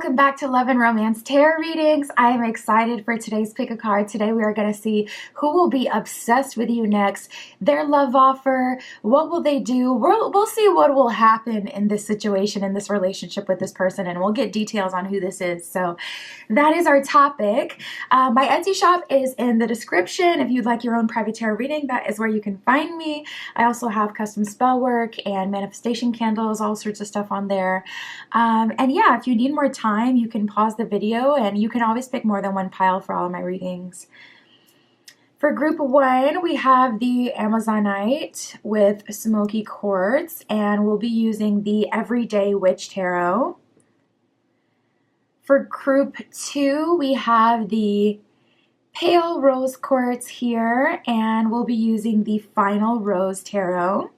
welcome back to Love and Romance Tarot Readings. I am excited for today's pick a card. Today we are going to see who will be obsessed with you next, their love offer, what will they do. We'll see what will happen in this situation, in this relationship with this person, and we'll get details on who this is. So that is our topic. My Etsy shop is in the description. If you'd like your own private tarot reading, that is where you can find me. I also have custom spell work and manifestation candles, all sorts of stuff on there. And yeah, if you need more time, you can pause the video and you can always pick more than one pile for all of my readings. For group 1, we have the Amazonite with smoky quartz, and we'll be using the Everyday Witch Tarot. For group 2, we have the Pale Rose Quartz here, and we'll be using the Final Rose Tarot.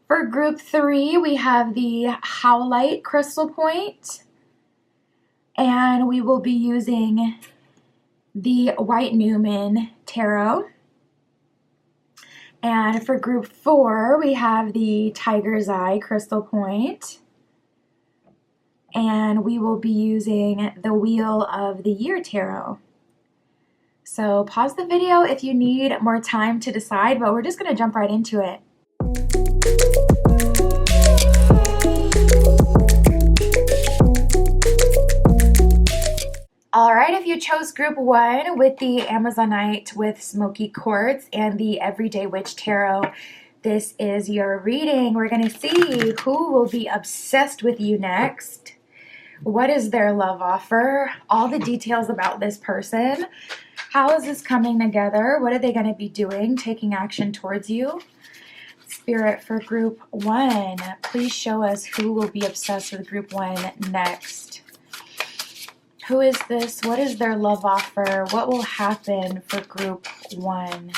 For group 3, we have the Howlite Crystal Point, and we will be using the White Newman Tarot. And for group 4, we have the Tiger's Eye Crystal Point, and we will be using the Wheel of the Year Tarot. So pause the video if you need more time to decide, but we're just going to jump right into it. Alright, if you chose group 1 with the Amazonite with smoky quartz and the Everyday Witch Tarot, this is your reading. We're going to see who will be obsessed with you next. What is their love offer? All the details about this person. How is this coming together? What are they going to be doing? Taking action towards you? Spirit, for group 1, please show us who will be obsessed with group 1 next. Who is this? What is their love offer? What will happen for group 1?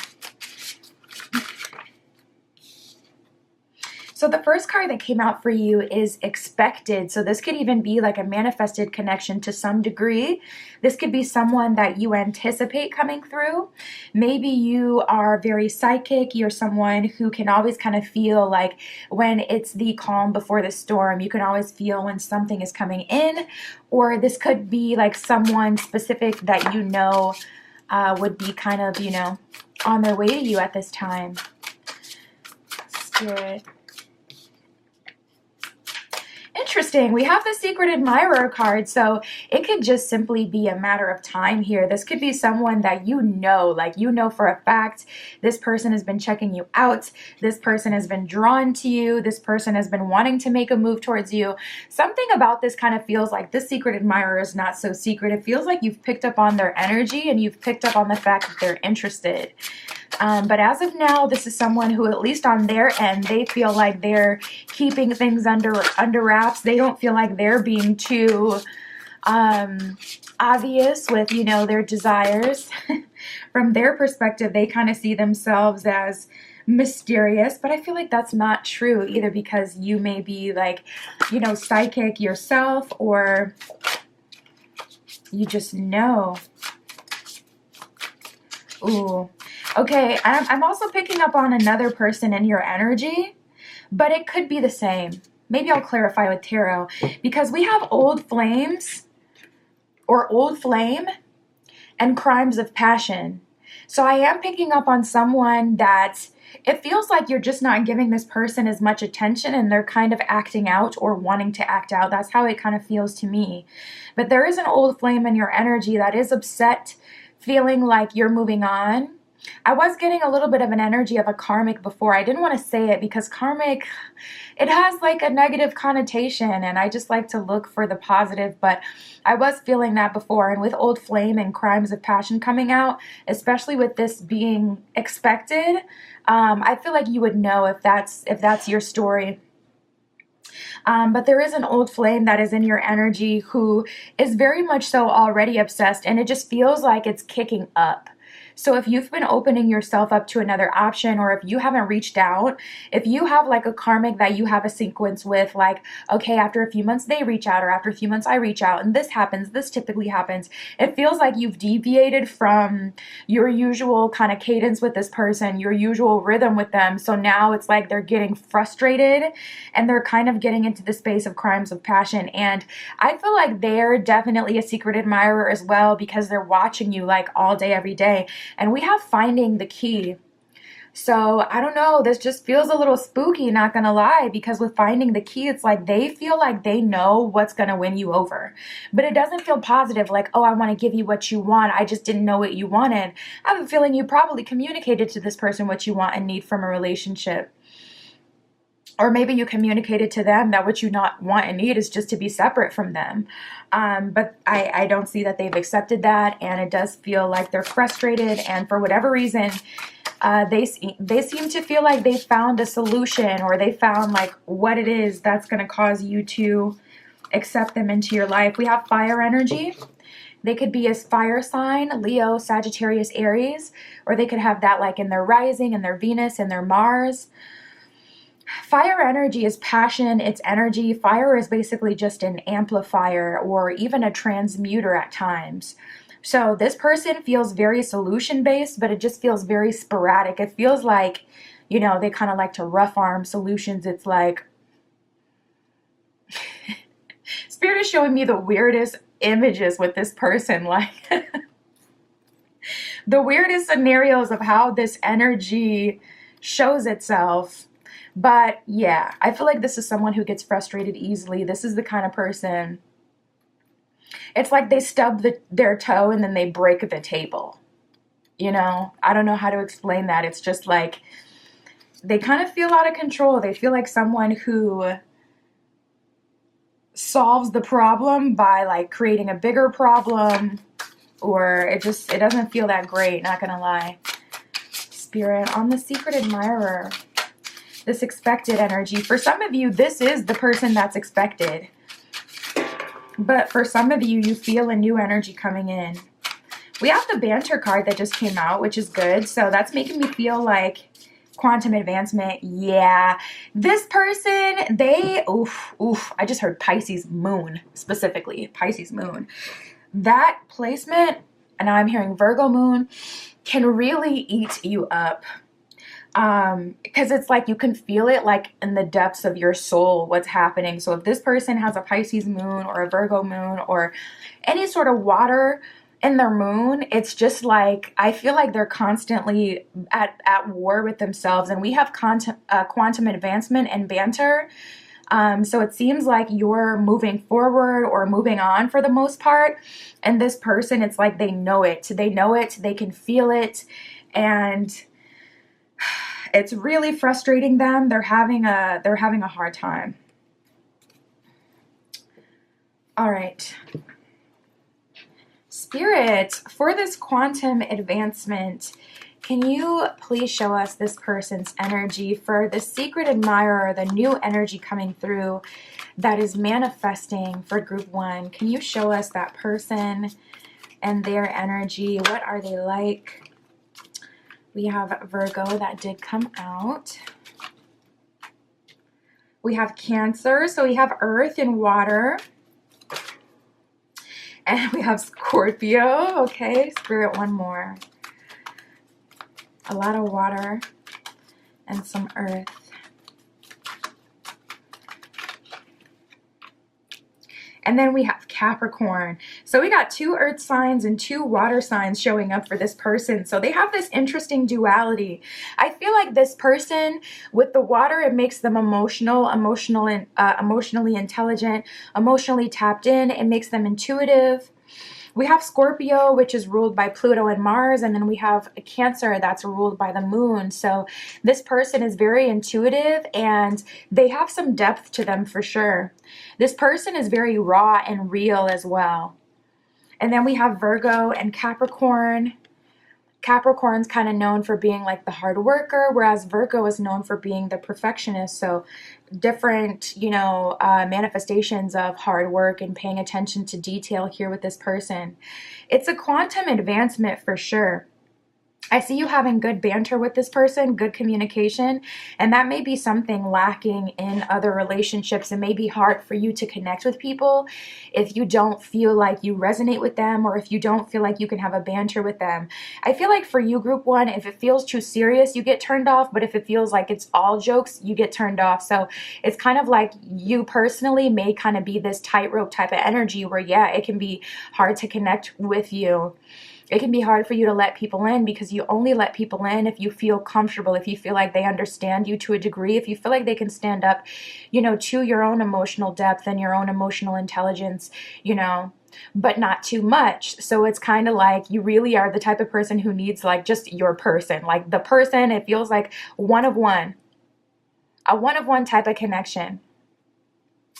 So the first card that came out for you is expected. So this could even be like a manifested connection to some degree. This could be someone that you anticipate coming through. Maybe you are very psychic. You're someone who can always kind of feel like when it's the calm before the storm, you can always feel when something is coming in. Or this could be like someone specific that you know would be kind of, you know, on their way to you at this time. Spirit. Interesting. We have the Secret Admirer card, so it could just simply be a matter of time here. This could be someone that you know, like you know for a fact this person has been checking you out. This person has been drawn to you. This person has been wanting to make a move towards you. Something about this kind of feels like this Secret Admirer is not so secret. It feels like you've picked up on their energy and you've picked up on the fact that they're interested. But as of now, this is someone who, at least on their end, they feel like they're keeping things under wraps. They don't feel like they're being too obvious with, you know, their desires. From their perspective, they kind of see themselves as mysterious, but I feel like that's not true either, because you may be like, you know, psychic yourself, or you just know. Ooh. Okay, I'm also picking up on another person in your energy, but it could be the same. Maybe I'll clarify with tarot, because we have old flames or old flame and crimes of passion. So I am picking up on someone that it feels like you're just not giving this person as much attention and they're kind of acting out or wanting to act out. That's how it kind of feels to me. But there is an old flame in your energy that is upset, feeling like you're moving on. I was getting a little bit of an energy of a karmic before. I didn't want to say it because karmic, it has like a negative connotation, and I just like to look for the positive, but I was feeling that before. And with old flame and crimes of passion coming out, especially with this being expected, I feel like you would know if that's your story. But there is an old flame that is in your energy who is very much so already obsessed, and it just feels like it's kicking up. So if you've been opening yourself up to another option, or if you haven't reached out, if you have like a karmic that you have a sequence with, like, okay, after a few months they reach out, or after a few months I reach out, and this happens, this typically happens. It feels like you've deviated from your usual kind of cadence with this person, your usual rhythm with them. So now it's like they're getting frustrated and they're kind of getting into the space of crimes of passion. And I feel like they're definitely a secret admirer as well, because they're watching you like all day, every day. And we have finding the key. So I don't know, this just feels a little spooky, not gonna lie, because with finding the key, it's like they feel like they know what's gonna win you over. But it doesn't feel positive, like, oh, I wanna give you what you want, I just didn't know what you wanted. I have a feeling you probably communicated to this person what you want and need from a relationship. Or maybe you communicated to them that what you not want and need is just to be separate from them. But I don't see that they've accepted that, and it does feel like they're frustrated, and for whatever reason, they seem to feel like they found a solution, or they found like what it is that's going to cause you to accept them into your life. We have fire energy. They could be a fire sign, Leo, Sagittarius, Aries, or they could have that like in their rising, in their Venus, in their Mars. Fire energy is passion, it's energy. Fire is basically just an amplifier or even a transmuter at times. So this person feels very solution-based, but it just feels very sporadic. It feels like, you know, they kind of like to rough arm solutions. It's like, Spirit is showing me the weirdest images with this person, like the weirdest scenarios of how this energy shows itself. But yeah, I feel like this is someone who gets frustrated easily. This is the kind of person, it's like they stub their toe and then they break the table. You know, I don't know how to explain that. It's just like they kind of feel out of control. They feel like someone who solves the problem by like creating a bigger problem, or it doesn't feel that great, not gonna lie. Spirit, on the secret admirer, this expected energy. For some of you, this is the person that's expected. But for some of you, you feel a new energy coming in. We have the banter card that just came out, which is good. So that's making me feel like quantum advancement. Yeah. This person, they, I just heard Pisces moon, specifically. Pisces moon. That placement, and now I'm hearing Virgo moon, can really eat you up. Because it's like you can feel it like in the depths of your soul what's happening. So if this person has a Pisces moon or a Virgo moon or any sort of water in their moon, it's just like I feel like they're constantly at war with themselves. And we have quantum advancement and banter. So it seems like you're moving forward or moving on for the most part. And this person, it's like they know it. They know it. They can feel it. And it's really frustrating them. They're having a hard time. All right. Spirit, for this quantum advancement, can you please show us this person's energy for the secret admirer, the new energy coming through that is manifesting for group 1? Can you show us that person and their energy? What are they like? We have Virgo that did come out. We have Cancer, so we have earth and water. And we have Scorpio. Okay, Spirit, one more. A lot of water and some earth. And then we have Capricorn. So we got 2 earth signs and 2 water signs showing up for this person. So they have this interesting duality. I feel like this person with the water, it makes them emotionally intelligent, emotionally tapped in. It makes them intuitive. We have Scorpio, which is ruled by Pluto and Mars, and then we have a Cancer that's ruled by the moon. So this person is very intuitive and they have some depth to them for sure. This person is very raw and real as well. And then we have Virgo and Capricorn. Capricorn's kind of known for being like the hard worker, whereas Virgo is known for being the perfectionist. So different, manifestations of hard work and paying attention to detail here with this person. It's a quantum advancement for sure. I see you having good banter with this person, good communication, and that may be something lacking in other relationships. It may be hard for you to connect with people if you don't feel like you resonate with them, or if you don't feel like you can have a banter with them. I feel like for you, group one, if it feels too serious, you get turned off, but if it feels like it's all jokes, you get turned off. So it's kind of like you personally may kind of be this tightrope type of energy where, yeah, it can be hard to connect with you. It can be hard for you to let people in because you only let people in if you feel comfortable, if you feel like they understand you to a degree, if you feel like they can stand up, to your own emotional depth and your own emotional intelligence, but not too much. So it's kind of like you really are the type of person who needs like just your person, like the person. It feels like one of one, a one of one type of connection.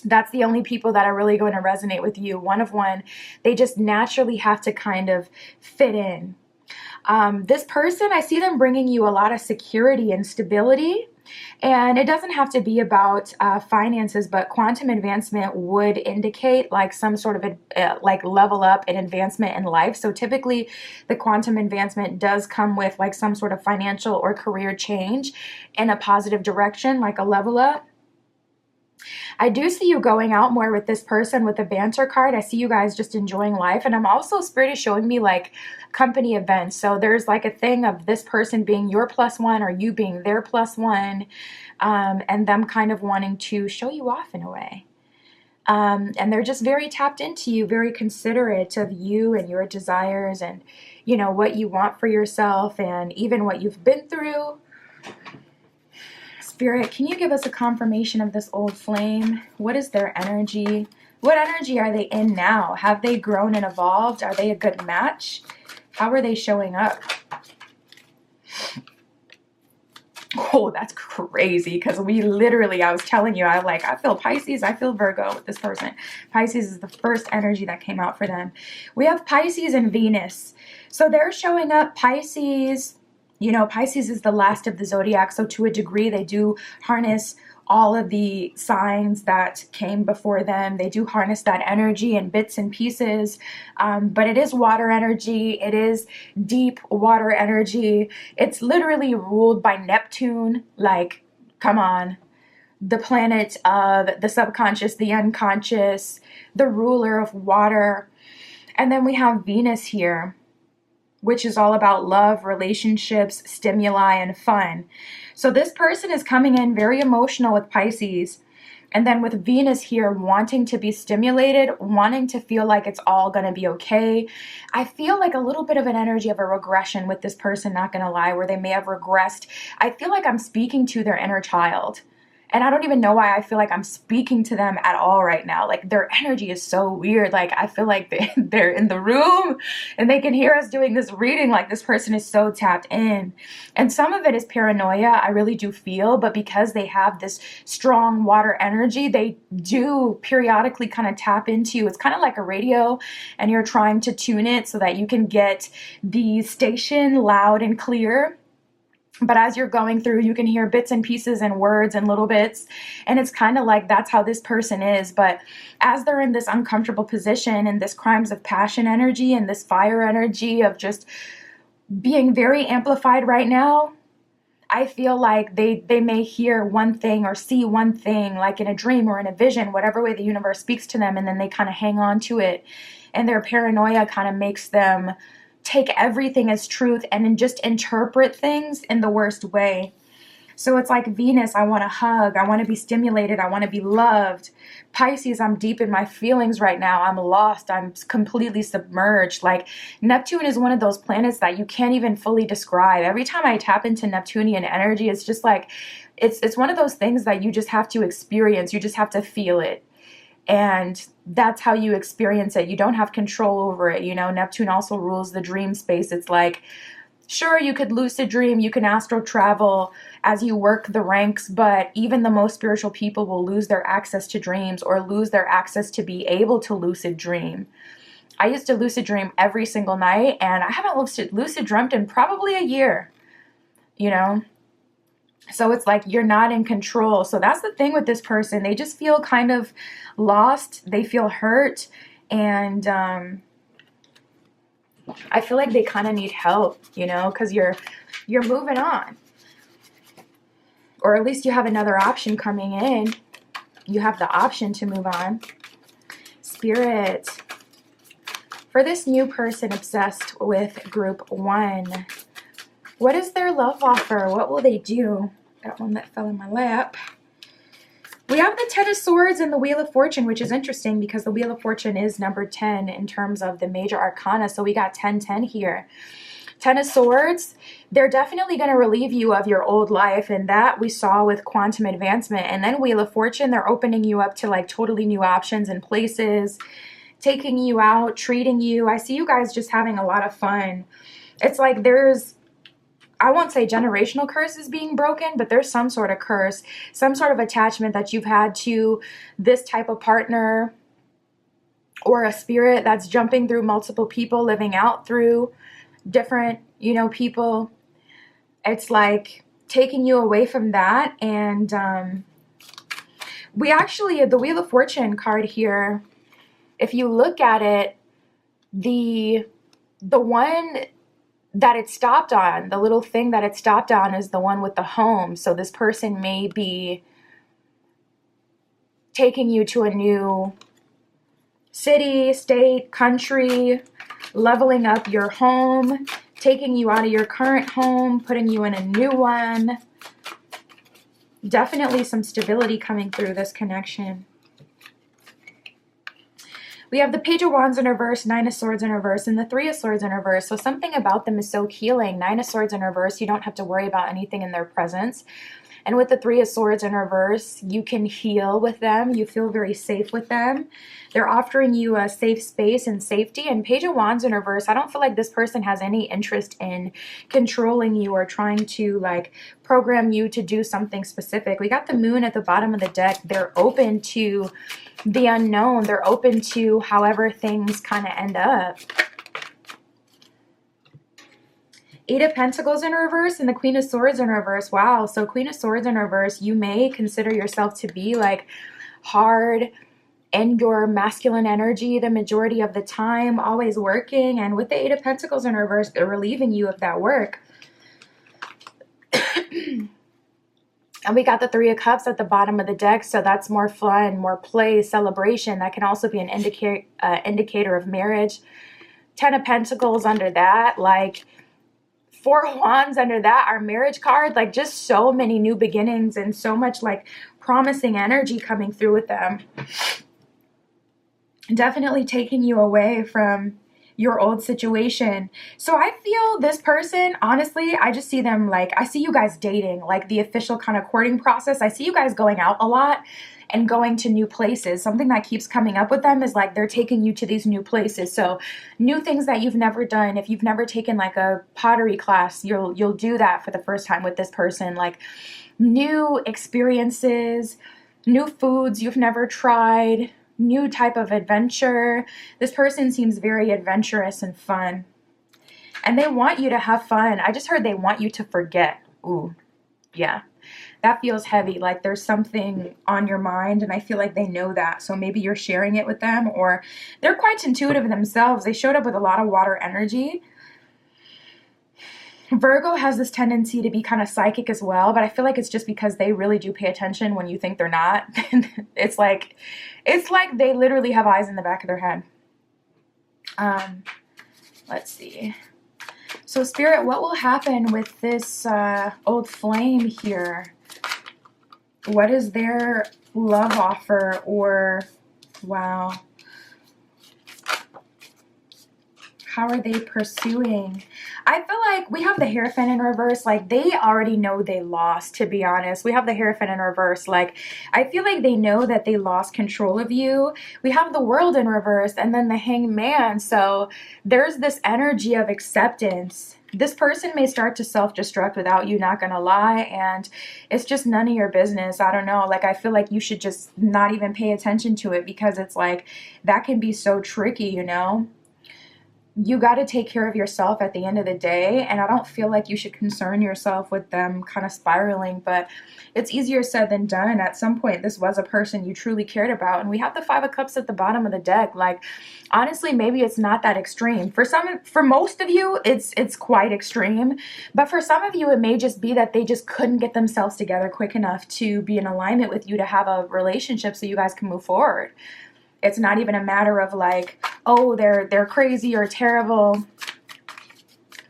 That's the only people that are really going to resonate with you. One of one, they just naturally have to kind of fit in. This person, I see them bringing you a lot of security and stability. And it doesn't have to be about finances, but quantum advancement would indicate like some sort of like level up and advancement in life. So typically the quantum advancement does come with like some sort of financial or career change in a positive direction, like a level up. I do see you going out more with this person with the banter card. I see you guys just enjoying life. And I'm also, Spirit is showing me like company events. So there's like a thing of this person being your plus one or you being their plus one, and them kind of wanting to show you off in a way. And they're just very tapped into you, very considerate of you and your desires and, what you want for yourself and even what you've been through. Spirit, can you give us a confirmation of this old flame? What is their energy? What energy are they in now? Have they grown and evolved? Are they a good match? How are they showing up? Oh, that's crazy because we literally, I was telling you, I feel Pisces, I feel Virgo with this person. Pisces is the first energy that came out for them. We have Pisces and Venus. So they're showing up. Pisces is the last of the zodiac. So to a degree, they do harness all of the signs that came before them. They do harness that energy in bits and pieces. But it is water energy. It is deep water energy. It's literally ruled by Neptune. Like, come on. The planet of the subconscious, the unconscious, the ruler of water. And then we have Venus here, which is all about love, relationships, stimuli, and fun. So this person is coming in very emotional with Pisces. And then with Venus here, wanting to be stimulated, wanting to feel like it's all going to be okay. I feel like a little bit of an energy of a regression with this person, not going to lie, where they may have regressed. I feel like I'm speaking to their inner child. And I don't even know why I feel like I'm speaking to them at all right now. Like their energy is so weird. Like I feel like they're in the room and they can hear us doing this reading. Like this person is so tapped in. And some of it is paranoia, I really do feel. But because they have this strong water energy, they do periodically kind of tap into, it's kind of like a radio and you're trying to tune it so that you can get the station loud and clear. But as you're going through, you can hear bits and pieces and words and little bits. And it's kind of like that's how this person is. But as they're in this uncomfortable position and this crimes of passion energy and this fire energy of just being very amplified right now, I feel like they may hear one thing or see one thing like in a dream or in a vision, whatever way the universe speaks to them. And then they kind of hang on to it. And their paranoia kind of makes them take everything as truth and then just interpret things in the worst way. So it's like Venus, I want to hug, I want to be stimulated, I want to be loved. Pisces, I'm deep in my feelings right now. I'm lost, I'm completely submerged. Like Neptune is one of those planets that you can't even fully describe. Every time I tap into Neptunian energy, it's just like, it's one of those things that you just have to experience. You just have to feel it. And that's how you experience it. You don't have control over it. Neptune also rules the dream space. It's like, sure, you could lucid dream, you can astral travel as you work the ranks, but even the most spiritual people will lose their access to dreams or lose their access to be able to lucid dream. I used to lucid dream every single night, and I haven't lucid dreamt in probably a year, So it's like you're not in control. So that's the thing with this person. They just feel kind of lost. They feel hurt. And I feel like they kind of need help, you know, because you're moving on. Or at least you have another option coming in. You have the option to move on. Spirit, for this new person obsessed with group 1, what is their love offer? What will they do? That one that fell in my lap. We have the 10 of Swords and the Wheel of Fortune, which is interesting because the Wheel of Fortune is number 10 in terms of the major arcana. So we got 10-10 here. 10 of Swords, they're definitely going to relieve you of your old life, and that we saw with quantum advancement. And then Wheel of Fortune, they're opening you up to like totally new options and places, taking you out, treating you. I see you guys just having a lot of fun. It's like there's, I won't say generational curses being broken, but there's some sort of curse, some sort of attachment that you've had to this type of partner or a spirit that's jumping through multiple people, living out through different, you know, people. It's like taking you away from that. And we actually, the Wheel of Fortune card here, if you look at it, the one that it stopped on, the little thing that it stopped on is the one with the home. So this person may be taking you to a new city, state, country, leveling up your home, taking you out of your current home, putting you in a new one. Definitely some stability coming through this connection. We have the Page of Wands in reverse, 9 of Swords in reverse, and the 3 of Swords in reverse. So something about them is so healing. 9 of Swords in reverse, you don't have to worry about anything in their presence. And with the 3 of Swords in reverse, you can heal with them. You feel very safe with them. They're offering you a safe space and safety. And Page of Wands in reverse, I don't feel like this person has any interest in controlling you or trying to like program you to do something specific. We got the Moon at the bottom of the deck. They're open to the unknown. They're open to however things kind of end up. 8 of Pentacles in reverse and the Queen of Swords in reverse. Wow. So Queen of Swords in reverse, you may consider yourself to be like hard in your masculine energy the majority of the time, always working. And with the 8 of Pentacles in reverse, they're relieving you of that work. And we got the 3 of Cups at the bottom of the deck. So that's more fun, more play, celebration. That can also be an indicator of marriage. 10 of Pentacles under that, like 4 of Wands under that, our marriage card, like just so many new beginnings and so much like promising energy coming through with them. Definitely taking you away from your old situation. So I feel this person, honestly, I just see them like, I see you guys dating, like the official kind of courting process. I see you guys going out a lot and going to new places. Something that keeps coming up with them is like they're taking you to these new places. So new things that you've never done. If you've never taken like a pottery class, you'll do that for the first time with this person. Like new experiences, new foods you've never tried, new type of adventure. This person seems very adventurous and fun. And they want you to have fun. I just heard they want you to forget. Ooh, yeah. That feels heavy, like there's something on your mind, and I feel like they know that. So maybe you're sharing it with them, or they're quite intuitive themselves. They showed up with a lot of water energy. Virgo has this tendency to be kind of psychic as well, but I feel like it's just because they really do pay attention when you think they're not. It's like they literally have eyes in the back of their head. Let's see. So Spirit, what will happen with this old flame here? What is their love offer? Or, wow. How are they pursuing? I feel like we have the Hierophant in reverse. Like they already know they lost, to be honest. We have the Hierophant in reverse. Like I feel like they know that they lost control of you. We have the World in reverse and then the Hanged Man. So there's this energy of acceptance. This person may start to self-destruct without you, not gonna lie, and it's just none of your business. I don't know, like I feel like you should just not even pay attention to it, because it's like that can be so tricky, you know. you got to take care of yourself at the end of the day. And I don't feel like you should concern yourself with them kind of spiraling, but it's easier said than done. At some point, this was a person you truly cared about. And we have the Five of Cups at the bottom of the deck. Like, honestly, maybe it's not that extreme. For most of you, it's quite extreme. But for some of you, it may just be that they just couldn't get themselves together quick enough to be in alignment with you to have a relationship so you guys can move forward. It's not even a matter of like, oh, they're crazy or terrible.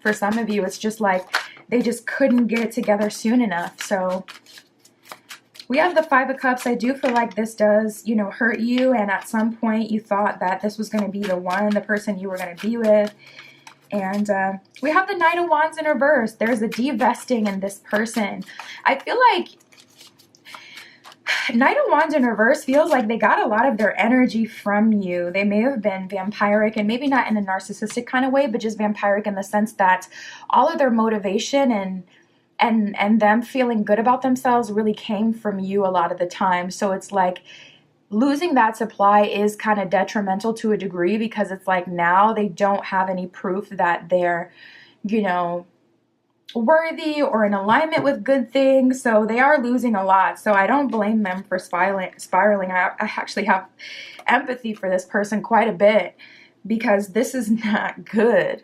For some of you, it's just like they just couldn't get it together soon enough. So we have the Five of Cups. I do feel like this does, hurt you. And at some point you thought that this was going to be the person you were going to be with. And we have the Knight of Wands in reverse. There's a divesting in this person. I feel like Knight of Wands in reverse feels like they got a lot of their energy from you. They may have been vampiric, and maybe not in a narcissistic kind of way, but just vampiric in the sense that all of their motivation and them feeling good about themselves really came from you a lot of the time. So it's like losing that supply is kind of detrimental to a degree, because it's like now they don't have any proof that they're, worthy or in alignment with good things. So they are losing a lot. So I don't blame them for spiraling. I actually have empathy for this person quite a bit, because this is not good.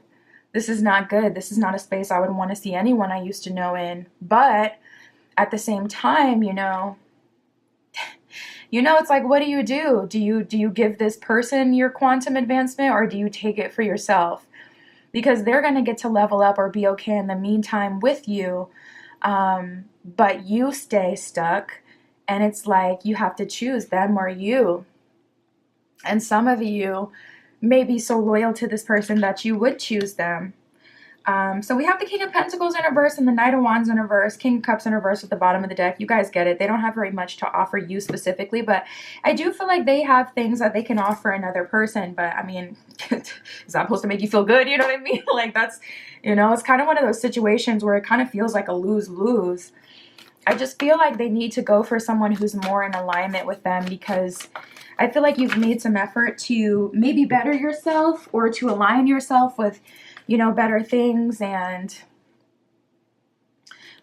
This is not good. This is not a space I would want to see anyone I used to know in. But at the same time, it's like, what do you do? Do you give this person your quantum advancement, or do you take it for yourself? Because they're going to get to level up or be okay in the meantime with you. But you stay stuck, and it's like you have to choose them or you. And some of you may be so loyal to this person that you would choose them. So we have the King of Pentacles in reverse and the Knight of Wands in reverse, King of Cups in reverse at the bottom of the deck. You guys get it. They don't have very much to offer you specifically, but I do feel like they have things that they can offer another person. But I mean, is that supposed to make you feel good? You know what I mean? Like that's, it's kind of one of those situations where it kind of feels like a lose-lose. I just feel like they need to go for someone who's more in alignment with them, because I feel like you've made some effort to maybe better yourself or to align yourself with better things, and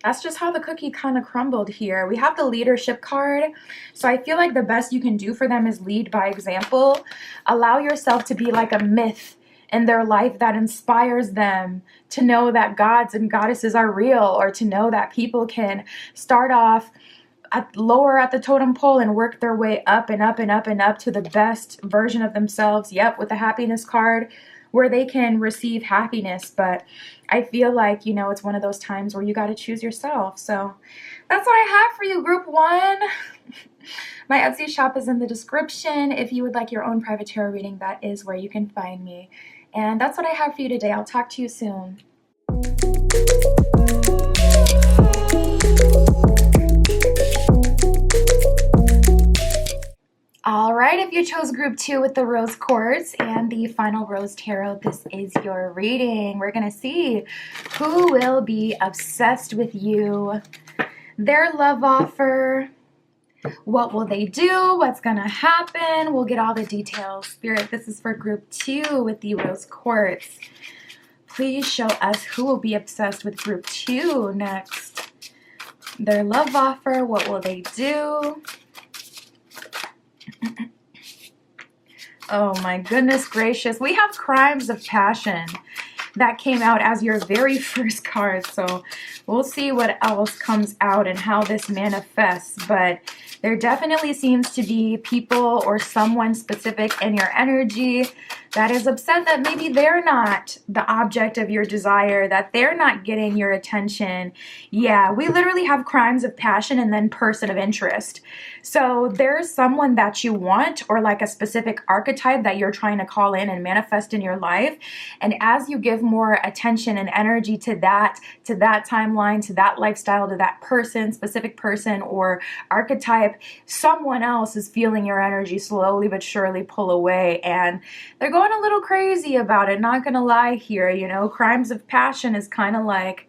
that's just how the cookie kind of crumbled here. We have the Leadership card. So I feel like the best you can do for them is lead by example. Allow yourself to be like a myth in their life that inspires them to know that gods and goddesses are real, or to know that people can start off lower at the totem pole and work their way up and up and up and up to the best version of themselves. Yep, with the Happiness card, where they can receive happiness. But I feel like, it's one of those times where you got to choose yourself. So that's what I have for you, Group 1. My Etsy shop is in the description. If you would like your own private tarot reading, that is where you can find me. And that's what I have for you today. I'll talk to you soon. All right, if you chose Group 2 with the Rose Quartz and the Final Rose Tarot, this is your reading. We're going to see who will be obsessed with you, their love offer, what will they do, what's going to happen. We'll get all the details. Spirit, this is for Group 2 with the Rose Quartz. Please show us who will be obsessed with Group 2 next. Their love offer, what will they do? Oh my goodness gracious. We have Crimes of Passion. That came out as your very first card. So we'll see what else comes out and how this manifests. But there definitely seems to be people or someone specific in your energy that is upset that maybe they're not the object of your desire, that they're not getting your attention. Yeah, we literally have Crimes of Passion and then Person of Interest. So there's someone that you want, or like a specific archetype that you're trying to call in and manifest in your life. And as you give more attention and energy to that timeline, to that lifestyle, to that person, specific person or archetype, someone else is feeling your energy slowly but surely pull away. And they're going a little crazy about it, not gonna lie here. Crimes of Passion is kind of like,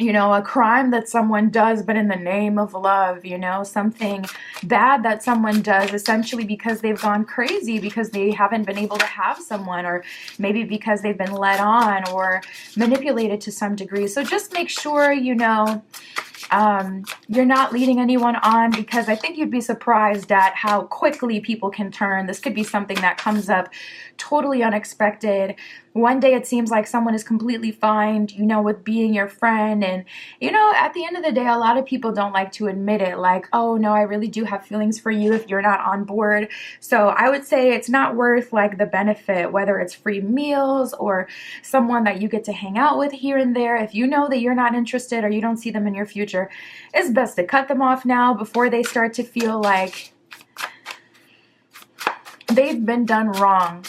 you know, a crime that someone does, but in the name of love, you know, something bad that someone does essentially because they've gone crazy, because they haven't been able to have someone, or maybe because they've been led on or manipulated to some degree. So just make sure, you know, you're not leading anyone on, because I think you'd be surprised at how quickly people can turn. This could be something that comes up totally unexpected. One day it seems like someone is completely fine, you know, with being your friend. And, you know, at the end of the day, a lot of people don't like to admit it. Like, oh, no, I really do have feelings for you if you're not on board. So I would say it's not worth like the benefit, whether it's free meals or someone that you get to hang out with here and there. If you know that you're not interested or you don't see them in your future, it's best to cut them off now before they start to feel like they've been done wrong.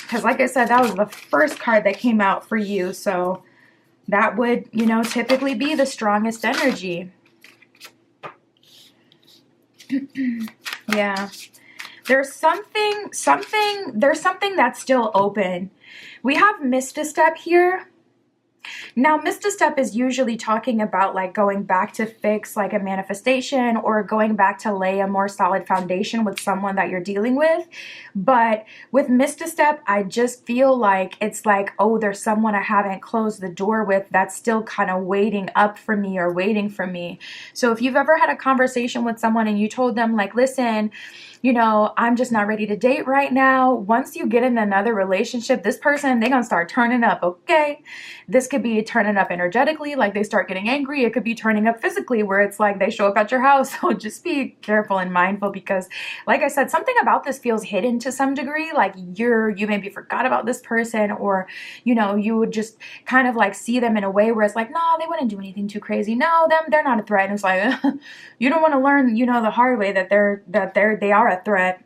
Because like I said, that was the first card that came out for you. So that would, you know, typically be the strongest energy. Yeah. There's something that's still open. We have missed a step here. Now, missed a step is usually talking about like going back to fix like a manifestation, or going back to lay a more solid foundation with someone that you're dealing with. But with missed a step, I just feel like it's like, oh, there's someone I haven't closed the door with that's still kind of waiting up for me or waiting for me. So if you've ever had a conversation with someone and you told them like, listen, you know, I'm just not ready to date right now. Once you get in another relationship, this person, they're going to start turning up, okay? This could be turning up energetically, like they start getting angry. It could be turning up physically, where it's like they show up at your house. So just be careful and mindful, because like I said, something about this feels hidden to some degree. Like you maybe forgot about this person, or, you know, you would just kind of like see them in a way where it's like, no, they wouldn't do anything too crazy. No, they're not a threat. And it's like, you don't want to learn, you know, the hard way that they are a threat.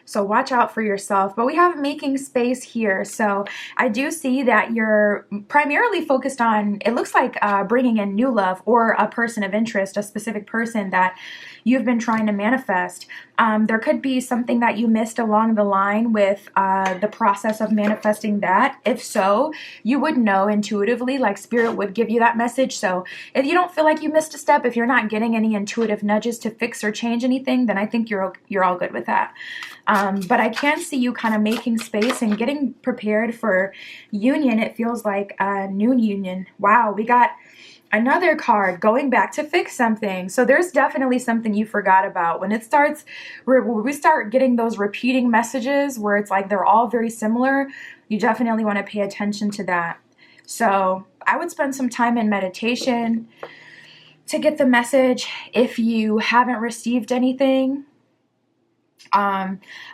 So watch out for yourself. But we have making space here. So I do see that you're primarily focused on, it looks like bringing in new love, or a person of interest, a specific person that you've been trying to manifest. There could be something that you missed along the line with the process of manifesting that. If so, you would know intuitively, like Spirit would give you that message. So if you don't feel like you missed a step, if you're not getting any intuitive nudges to fix or change anything, then I think you're all good with that. But I can see you kind of making space and getting prepared for union. It feels like a new union. Wow, we got another card, going back to fix something. So there's definitely something you forgot about. When it starts, when we start getting those repeating messages where it's like they're all very similar, you definitely want to pay attention to that. So I would spend some time in meditation to get the message if you haven't received anything.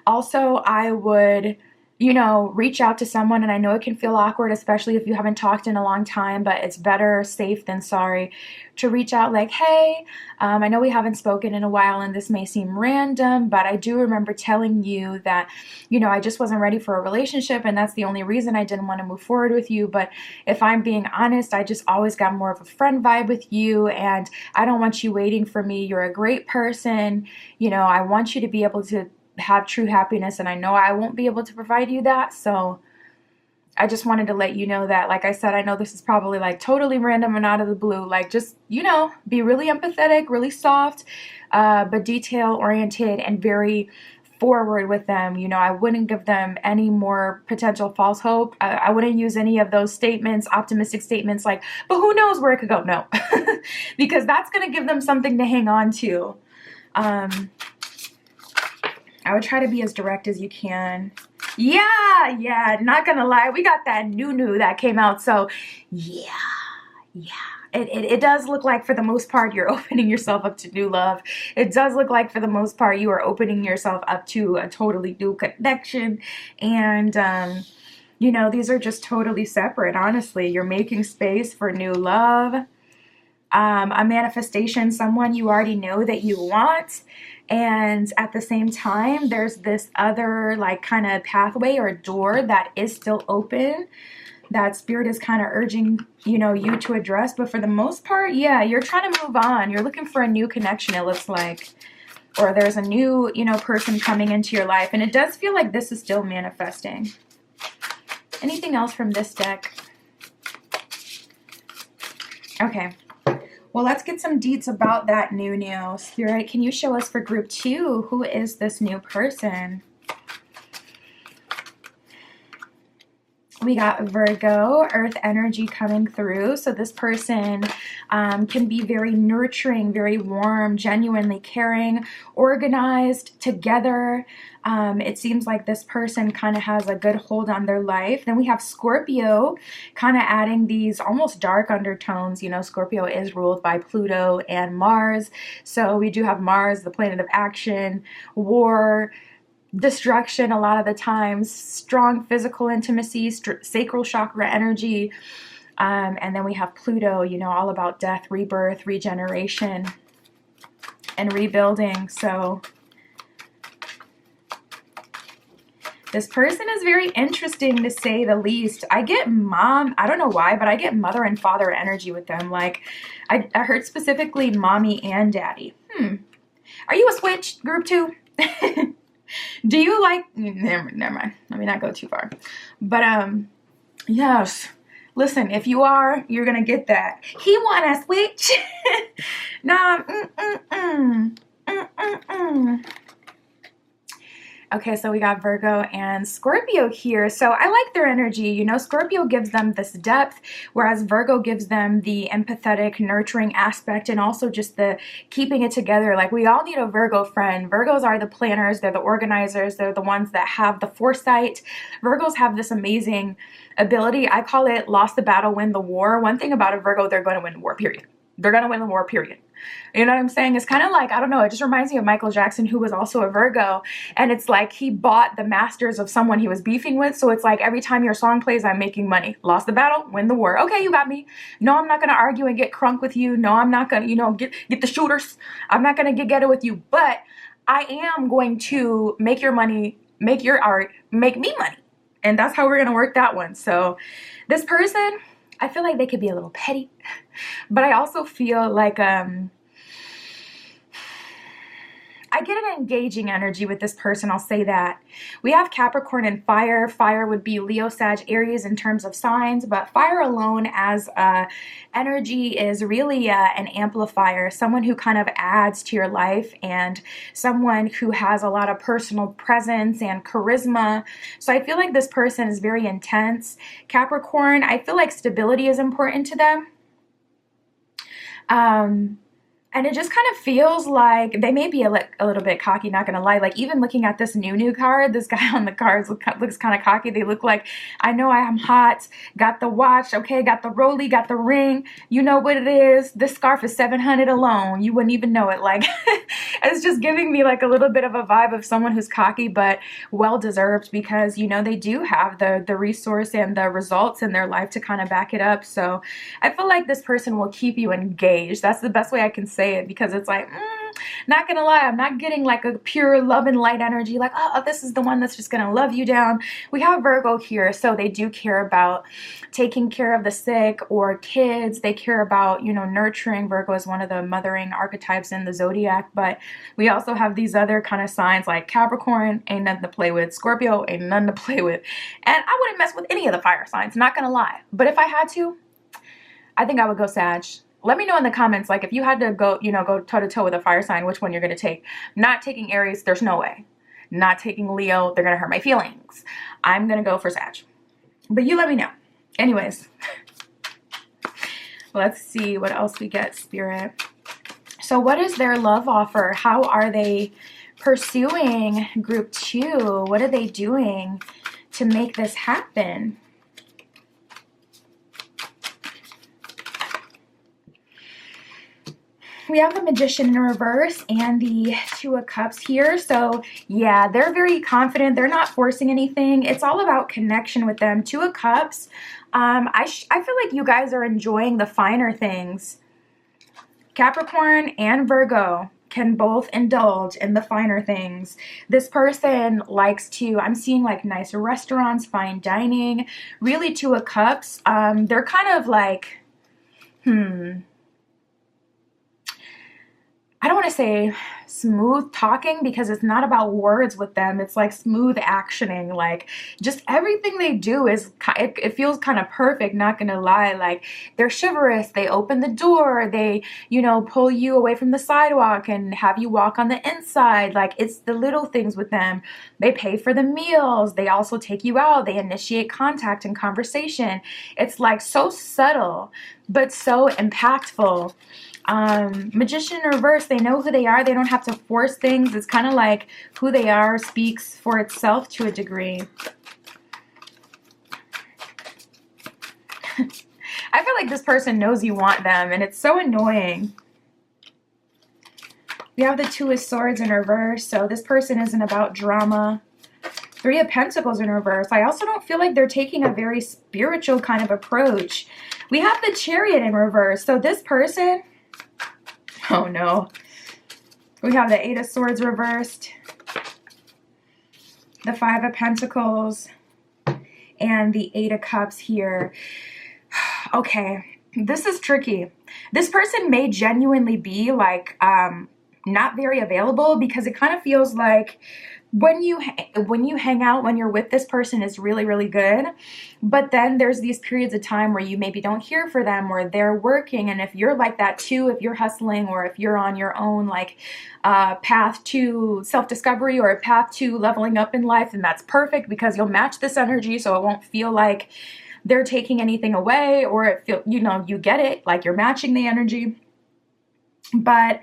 Also, I would, you know, reach out to someone, and I know it can feel awkward, especially if you haven't talked in a long time, but it's better safe than sorry to reach out like, hey, I know we haven't spoken in a while and this may seem random, but I do remember telling you that, you know, I just wasn't ready for a relationship, and that's the only reason I didn't want to move forward with you. But if I'm being honest, I just always got more of a friend vibe with you, and I don't want you waiting for me. You're a great person. You know, I want you to be able to have true happiness, and I know I won't be able to provide you that. So I just wanted to let you know that, like I said, I know this is probably like totally random and out of the blue. Like, just, you know, be really empathetic, really soft, but detail oriented and very forward with them. You know, I wouldn't give them any more potential false hope. I wouldn't use any of those statements, optimistic statements like, but who knows where it could go? No, because that's going to give them something to hang on to. I would try to be as direct as you can. Yeah, not gonna lie, we got that new that came out. So yeah. It does look like for the most part you're opening yourself up to new love. It does look like for the most part you are opening yourself up to a totally new connection. And you know, these are just totally separate, honestly. You're making space for new love. A manifestation, someone you already know that you want. And at the same time, there's this other like kind of pathway or door that is still open that Spirit is kind of urging, you know, you to address. But for the most part, yeah, you're trying to move on. You're looking for a new connection, it looks like. Or there's a new, you know, person coming into your life. And it does feel like this is still manifesting. Anything else from this deck? Okay. Well, let's get some deets about that new. Spirit, can you show us for group 2, who is this new person? We got Virgo, earth energy coming through. So this person can be very nurturing, very warm, genuinely caring, organized, together. It seems like this person kind of has a good hold on their life. Then we have Scorpio kind of adding these almost dark undertones. You know, Scorpio is ruled by Pluto and Mars. So we do have Mars, the planet of action, war, destruction a lot of the times, strong physical intimacy, sacral chakra energy. And then we have Pluto, you know, all about death, rebirth, regeneration, and rebuilding. So this person is very interesting, to say the least. I get I don't know why, but I get mother and father energy with them. Like, I heard specifically mommy and daddy. Are you a switch, group 2? Do you like, never mind, let me not go too far. But yes, listen, if you are, you're gonna get that. He wanna switch. Nah. Okay, so we got Virgo and Scorpio here. So I like their energy. You know, Scorpio gives them this depth, whereas Virgo gives them the empathetic, nurturing aspect, and also just the keeping it together. Like, we all need a Virgo friend. Virgos are the planners. They're the organizers. They're the ones that have the foresight. Virgos have this amazing ability. I call it lost the battle, win the war. One thing about a Virgo, they're going to win the war, period. They're going to win the war, period. You know what I'm saying? It's kind of like, I don't know, it just reminds me of Michael Jackson, who was also a Virgo. And it's like he bought the masters of someone he was beefing with. So it's like every time your song plays, I'm making money. Lost the battle, win the war. Okay, you got me. No, I'm not going to argue and get crunk with you. No, I'm not going to, you know, get the shooters. I'm not going to get ghetto with you. But I am going to make your money, make your art, make me money. And that's how we're going to work that one. So this person, I feel like they could be a little petty. But I also feel like I get an engaging energy with this person, I'll say that. We have Capricorn and fire. Fire would be Leo, Sag, Aries in terms of signs, but fire alone as energy is really an amplifier, someone who kind of adds to your life, and someone who has a lot of personal presence and charisma. So I feel like this person is very intense. Capricorn, I feel like stability is important to them. And it just kind of feels like they may be a little bit cocky, not going to lie. Like, even looking at this new card, this guy on the cards looks kind of cocky. They look like, I know I am hot, got the watch, okay, got the rollie, got the ring. You know what it is? This scarf is $700 alone. You wouldn't even know it. Like, it's just giving me like a little bit of a vibe of someone who's cocky, but well-deserved, because, you know, they do have the resource and the results in their life to kind of back it up. So I feel like this person will keep you engaged. That's the best way I can say it, because it's like, not gonna lie, I'm not getting like a pure love and light energy, like, oh, this is the one that's just gonna love you down. We have Virgo here, so they do care about taking care of the sick or kids. They care about, you know, nurturing. Virgo is one of the mothering archetypes in the zodiac, but we also have these other kind of signs like Capricorn, ain't nothing to play with. Scorpio, ain't nothing to play with. And I wouldn't mess with any of the fire signs, not gonna lie. But if I had to, I think I would go Sag. Let me know in the comments, like, if you had to go, you know, go toe-to-toe with a fire sign, which one you're going to take. Not taking Aries, there's no way. Not taking Leo, they're going to hurt my feelings. I'm going to go for Sag. But you let me know. Anyways, let's see what else we get, Spirit. So what is their love offer? How are they pursuing group 2? What are they doing to make this happen? We have the Magician in reverse and the Two of Cups here. So yeah, they're very confident. They're not forcing anything. It's all about connection with them. Two of Cups. I feel like you guys are enjoying the finer things. Capricorn and Virgo can both indulge in the finer things. This person likes to, I'm seeing like nice restaurants, fine dining, really Two of Cups. They're kind of like, I don't want to say smooth talking because it's not about words with them. It's like smooth actioning. Like just everything they do is, it feels kind of perfect, not going to lie. Like they're chivalrous. They open the door. They, pull you away from the sidewalk and have you walk on the inside. Like it's the little things with them. They pay for the meals. They also take you out. They initiate contact and conversation. It's like so subtle, but so impactful. Magician in reverse, they know who they are. They don't have to force things. It's kind of like who they are speaks for itself to a degree. I feel like this person knows you want them, and it's so annoying. We have the Two of Swords in reverse, so this person isn't about drama. Three of Pentacles in reverse. I also don't feel like they're taking a very spiritual kind of approach. We have the Chariot in reverse, so this person... Oh no. We have the Eight of Swords reversed, the Five of Pentacles, and the Eight of Cups here. Okay, this is tricky. This person may genuinely be like not very available, because it kind of feels like when you hang out, when you're with this person, is really, really good. But then there's these periods of time where you maybe don't hear for them, or they're working. And if you're like that too, if you're hustling, or if you're on your own like path to self-discovery or a path to leveling up in life, then that's perfect, because you'll match this energy, so it won't feel like they're taking anything away, or it feel, you get it, like you're matching the energy. But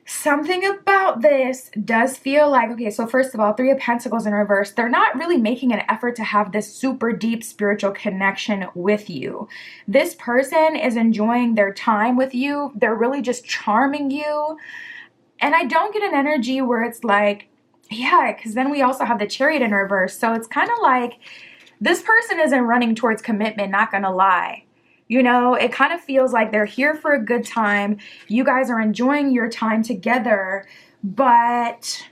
something about this does feel like, okay, so first of all, Three of Pentacles in reverse, they're not really making an effort to have this super deep spiritual connection with you. This person is enjoying their time with you. They're really just charming you. And I don't get an energy where it's like, yeah, because then we also have the Chariot in reverse. So it's kind of like this person isn't running towards commitment, not gonna lie. It kind of feels like they're here for a good time. You guys are enjoying your time together. But,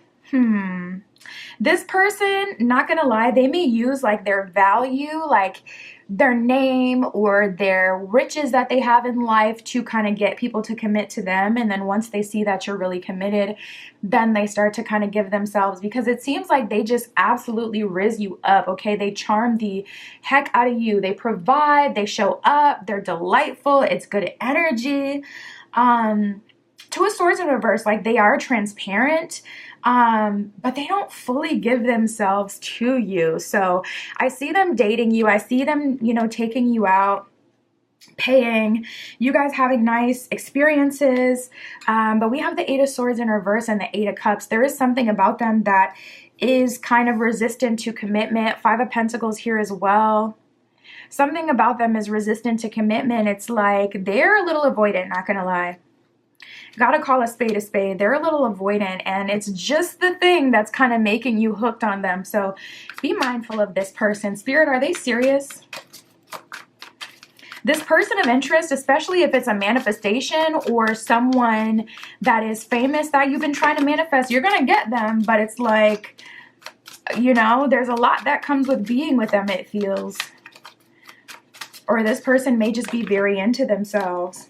this person, not gonna lie, they may use like their value, like their name or their riches that they have in life to kind of get people to commit to them. And then once they see that you're really committed, then they start to kind of give themselves, because it seems like they just absolutely riz you up, okay? They charm the heck out of you. They provide, they show up, they're delightful, it's good energy. Two of Swords in reverse, like they are transparent, but they don't fully give themselves to you. So I see them dating you. I see them, taking you out, paying, you guys having nice experiences. But we have the Eight of Swords in reverse and the Eight of Cups. There is something about them that is kind of resistant to commitment. Five of Pentacles here as well. Something about them is resistant to commitment. It's like they're a little avoidant, not gonna lie. Gotta call a spade a spade. They're a little avoidant, and it's just the thing that's kind of making you hooked on them. So be mindful of this person. Spirit, are they serious? This person of interest, especially if it's a manifestation or someone that is famous that you've been trying to manifest, you're going to get them. But it's like, there's a lot that comes with being with them, it feels. Or this person may just be very into themselves.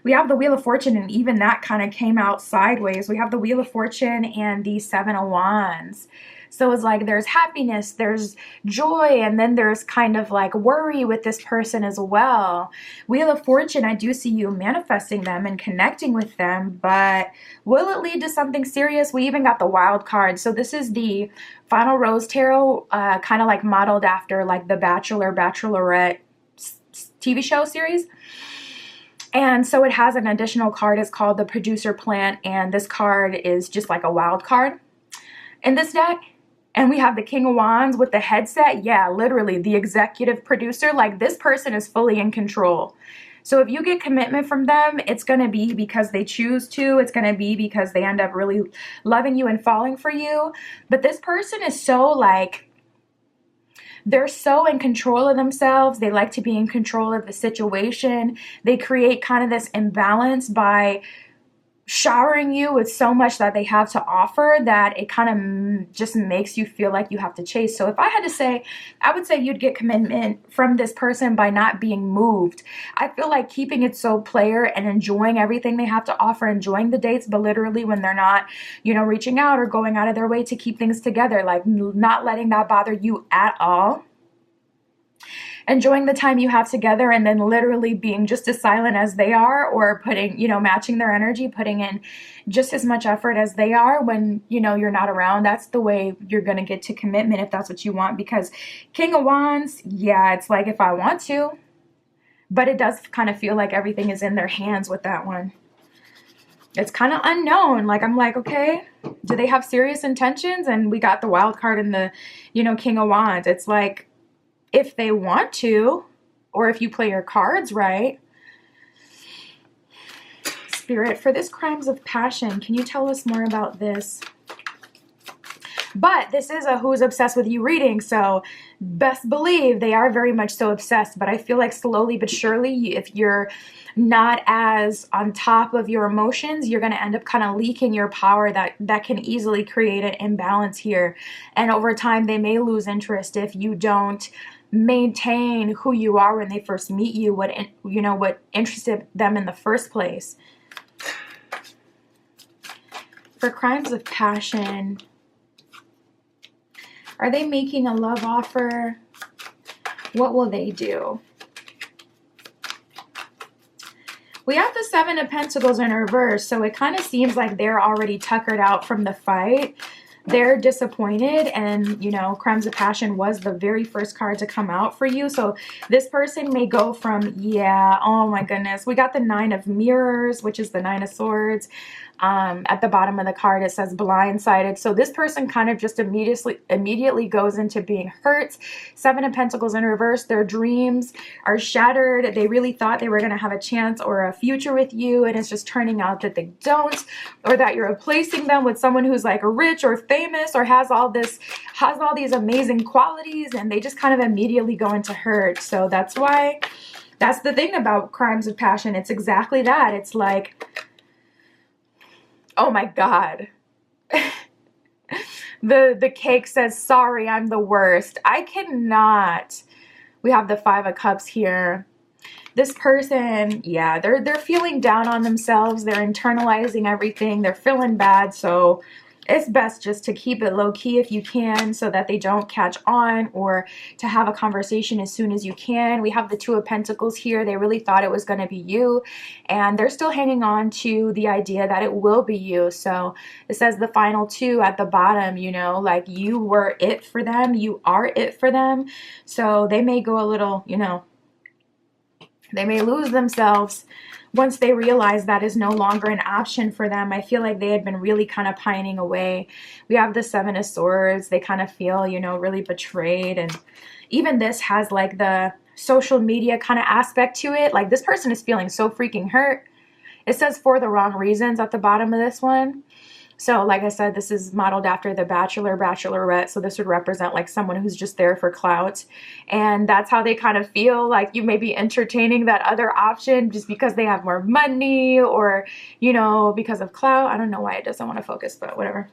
We have the Wheel of Fortune, and even that kind of came out sideways. We have the Wheel of Fortune and the Seven of Wands. So it's like there's happiness, there's joy, and then there's kind of like worry with this person as well. Wheel of Fortune, I do see you manifesting them and connecting with them, but will it lead to something serious? We even got the Wild card. So this is the Final Rose Tarot, kind of like modeled after like the Bachelor, Bachelorette TV show series. And so it has an additional card. It's called the Producer Plant, and this card is just like a wild card in this deck. And we have the King of Wands with the headset. Yeah, literally the executive producer. Like this person is fully in control. So if you get commitment from them, it's going to be because they choose to. It's going to be because they end up really loving you and falling for you. But this person is so like, they're so in control of themselves. They like to be in control of the situation. They create kind of this imbalance by showering you with so much that they have to offer that it kind of just makes you feel like you have to chase. So if I had to say, I would say you'd get commitment from this person by not being moved. I feel like keeping it so player and enjoying everything they have to offer, enjoying the dates, but literally when they're not, reaching out or going out of their way to keep things together, like not letting that bother you at all. Enjoying the time you have together, and then literally being just as silent as they are, or putting, matching their energy, putting in just as much effort as they are when, you're not around. That's the way you're going to get to commitment if that's what you want. Because King of Wands, yeah, it's like if I want to, but it does kind of feel like everything is in their hands with that one. It's kind of unknown. Like, I'm like, okay, do they have serious intentions? And we got the wild card in the, King of Wands. It's like, if they want to, or if you play your cards right. Spirit, for this crimes of passion, can you tell us more about this? But this is a who's obsessed with you reading, so best believe they are very much so obsessed. But I feel like slowly but surely, if you're not as on top of your emotions, you're going to end up kind of leaking your power that can easily create an imbalance here. And over time, they may lose interest if you don't maintain who you are when they first meet you, what interested them in the first place. For crimes of passion, are they making a love offer? What will they do? We have the Seven of Pentacles in reverse, so it kind of seems like they're already tuckered out from the fight. They're disappointed, and, crimes of passion was the very first card to come out for you. So this person may go from, yeah, oh my goodness. We got the Nine of Mirrors, which is the Nine of Swords. At the bottom of the card, it says blindsided. So this person kind of just immediately goes into being hurt. Seven of Pentacles in reverse. Their dreams are shattered. They really thought they were going to have a chance or a future with you, and it's just turning out that they don't, or that you're replacing them with someone who's like rich or famous or has all these amazing qualities, and they just kind of immediately go into hurt. So that's why, that's the thing about crimes of passion. It's exactly that. It's like, oh my God. The cake says, sorry, I'm the worst. I cannot. We have the Five of Cups here. This person, yeah, they're feeling down on themselves. They're internalizing everything. They're feeling bad. So it's best just to keep it low key if you can, so that they don't catch on, or to have a conversation as soon as you can. We have the Two of Pentacles here. They really thought it was going to be you, and they're still hanging on to the idea that it will be you. So it says the final two at the bottom, like you were it for them. You are it for them. So they may go a little, they may lose themselves once they realize that is no longer an option for them. I feel like they had been really kind of pining away. We have the Seven of Swords. They kind of feel, really betrayed. And even this has like the social media kind of aspect to it. Like, this person is feeling so freaking hurt. It says for the wrong reasons at the bottom of this one. So like I said, this is modeled after the Bachelor, Bachelorette. So this would represent like someone who's just there for clout. And that's how they kind of feel, like you may be entertaining that other option just because they have more money, or, because of clout. I don't know why it doesn't want to focus, but whatever.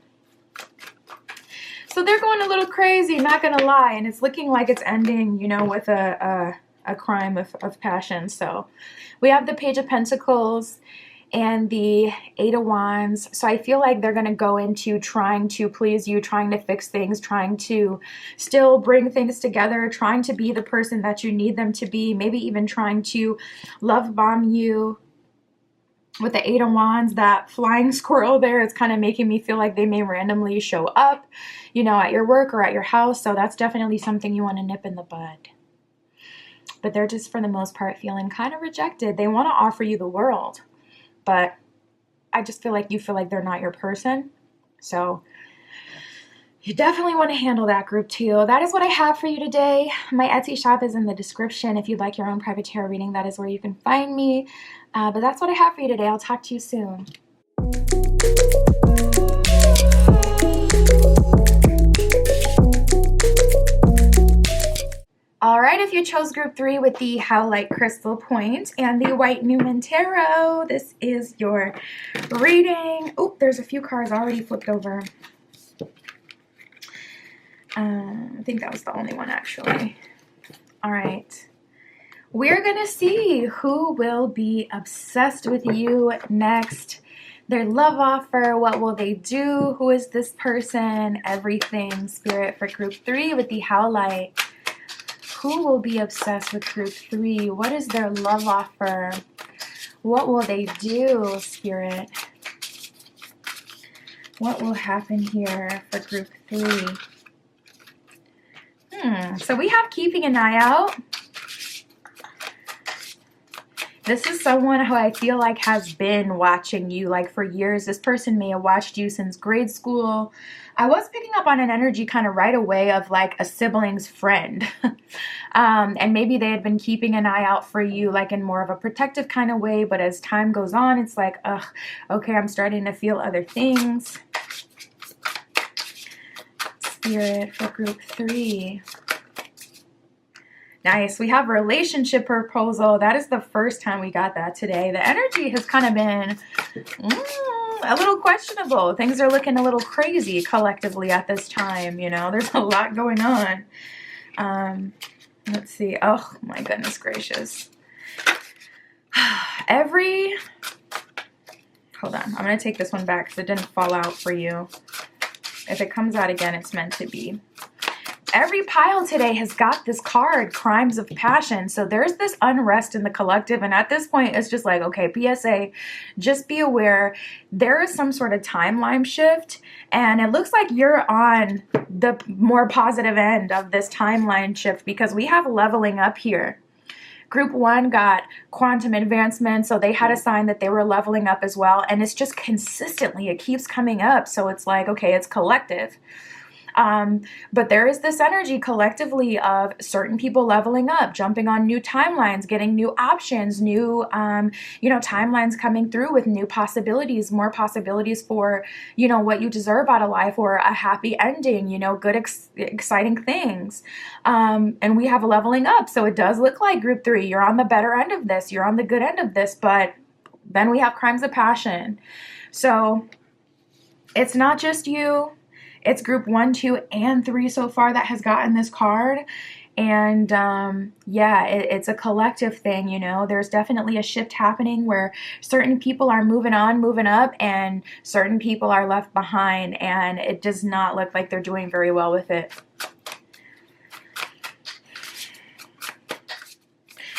So they're going a little crazy, not going to lie. And it's looking like it's ending, with a crime of passion. So we have the Page of Pentacles and the Eight of Wands. So I feel like they're going to go into trying to please you, trying to fix things, trying to still bring things together, trying to be the person that you need them to be, maybe even trying to love bomb you. With the Eight of Wands, that flying squirrel there, it's kind of making me feel like they may randomly show up, at your work or at your house. So that's definitely something you want to nip in the bud. But they're just, for the most part, feeling kind of rejected. They want to offer you the world, but I just feel like you feel like they're not your person. So you definitely want to handle that group too. That is what I have for you today. My Etsy shop is in the description. If you'd like your own private tarot reading, that is where you can find me. But that's what I have for you today. I'll talk to you soon. All right, if you chose group 3 with the Howlite Crystal Point and the White Newman Tarot, this is your reading. Oh, there's a few cards already flipped over. I think that was the only one, actually. All right. We're going to see who will be obsessed with you next. Their love offer, what will they do? Who is this person? Everything, Spirit, for group 3 with the Howlite. Who will be obsessed with group 3? What is their love offer? What will they do, Spirit? What will happen here for group 3? So we have keeping an eye out. This is someone who I feel like has been watching you like for years. This person may have watched you since grade school. I was picking up on an energy kind of right away of like a sibling's friend. And maybe they had been keeping an eye out for you like in more of a protective kind of way. But as time goes on, it's like, ugh, okay, I'm starting to feel other things. Spirit for group 3. Nice. We have relationship proposal. That is the first time we got that today. The energy has kind of been a little questionable. Things are looking a little crazy collectively at this time. You know, there's a lot going on. Let's see. Oh, my goodness gracious. Hold on. I'm going to take this one back because it didn't fall out for you. If it comes out again, it's meant to be. Every pile today has got this card, Crimes of Passion. So there's this unrest in the collective. And at this point, it's just like, okay, PSA, just be aware. There is some sort of timeline shift. And it looks like you're on the more positive end of this timeline shift because we have leveling up here. Group 1 got quantum advancement, so they had a sign that they were leveling up as well. And it's just consistently, it keeps coming up. So it's like, okay, it's collective. But there is this energy collectively of certain people leveling up, jumping on new timelines, getting new options, new, timelines coming through with new possibilities, more possibilities for, what you deserve out of life or a happy ending, good, exciting things. And we have a leveling up. So it does look like group 3, you're on the better end of this, you're on the good end of this, but then we have Crimes of Passion. So it's not just you. It's group 1, 2, and 3 so far that has gotten this card. And it's a collective thing, There's definitely a shift happening where certain people are moving on, moving up, and certain people are left behind. And it does not look like they're doing very well with it.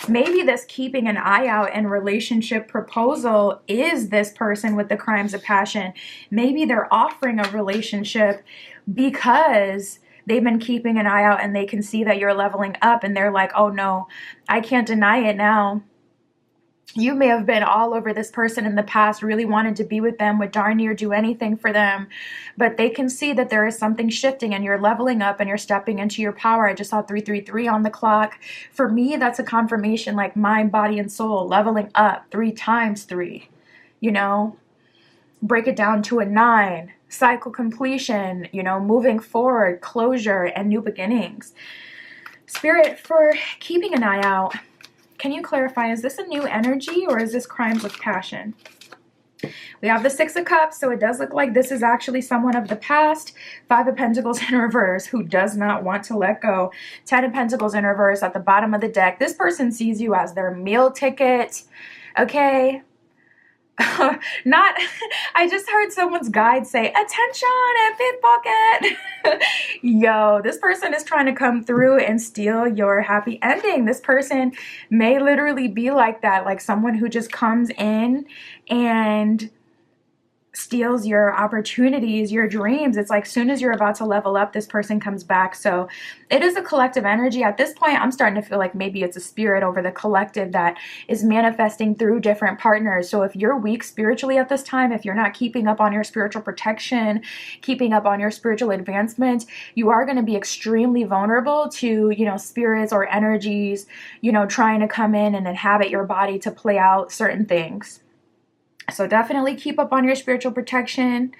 Maybe this keeping an eye out and relationship proposal is this person with the Crimes of Passion. Maybe they're offering a relationship because they've been keeping an eye out and they can see that you're leveling up and they're like, oh no, I can't deny it now. You may have been all over this person in the past, really wanted to be with them, would darn near do anything for them, but they can see that there is something shifting and you're leveling up and you're stepping into your power. I just saw 333 on the clock. For me, that's a confirmation, like mind, body, and soul, leveling up 3 times 3, break it down to a 9, cycle completion, moving forward, closure, and new beginnings. Spirit, for keeping an eye out, can you clarify, is this a new energy or is this Crimes of Passion? We have the 6 of Cups, so it does look like this is actually someone of the past. 5 of Pentacles in reverse who does not want to let go. 10 of Pentacles in reverse at the bottom of the deck. This person sees you as their meal ticket, okay? I just heard someone's guide say, attention at pickpocket. Yo, this person is trying to come through and steal your happy ending. This person may literally be like that, like someone who just comes in and steals your opportunities, your dreams. It's like soon as you're about to level up, this person comes back. So it is a collective energy. At this point, I'm starting to feel like maybe it's a spirit over the collective that is manifesting through different partners. So if you're weak spiritually at this time, if you're not keeping up on your spiritual protection, keeping up on your spiritual advancement, you are going to be extremely vulnerable to, spirits or energies, trying to come in and inhabit your body to play out certain things. So definitely keep up on your spiritual protection.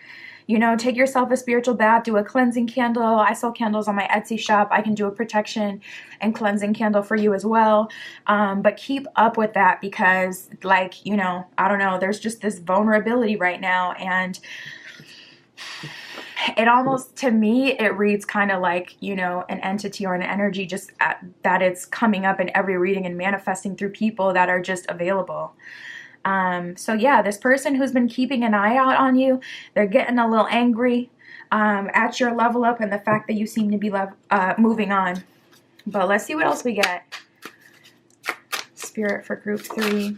You know, take yourself a spiritual bath, do a cleansing candle. I sell candles on my Etsy shop. I can do a protection and cleansing candle for you as well. But keep up with that because, like, you know, I don't know, there's just this vulnerability right now. And it almost, to me, it reads kind of like, you know, an entity or an energy just that it's coming up in every reading and manifesting through people that are just available. So yeah, this person who's been keeping an eye out on you, they're getting a little angry at your level up and the fact that you seem to be moving on. But let's see what else we get. Spirit for group 3.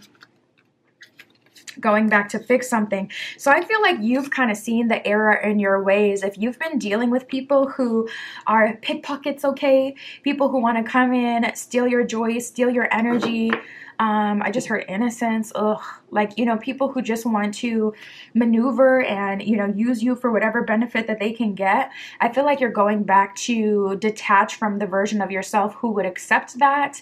Going back to fix something. So I feel like you've kind of seen the error in your ways. If you've been dealing with people who are pickpockets, okay? People who want to come in, steal your joy, steal your energy. I just heard innocence. Ugh. Like, you know, people who just want to maneuver and, you know, use you for whatever benefit that they can get. I feel like you're going back to detach from the version of yourself who would accept that.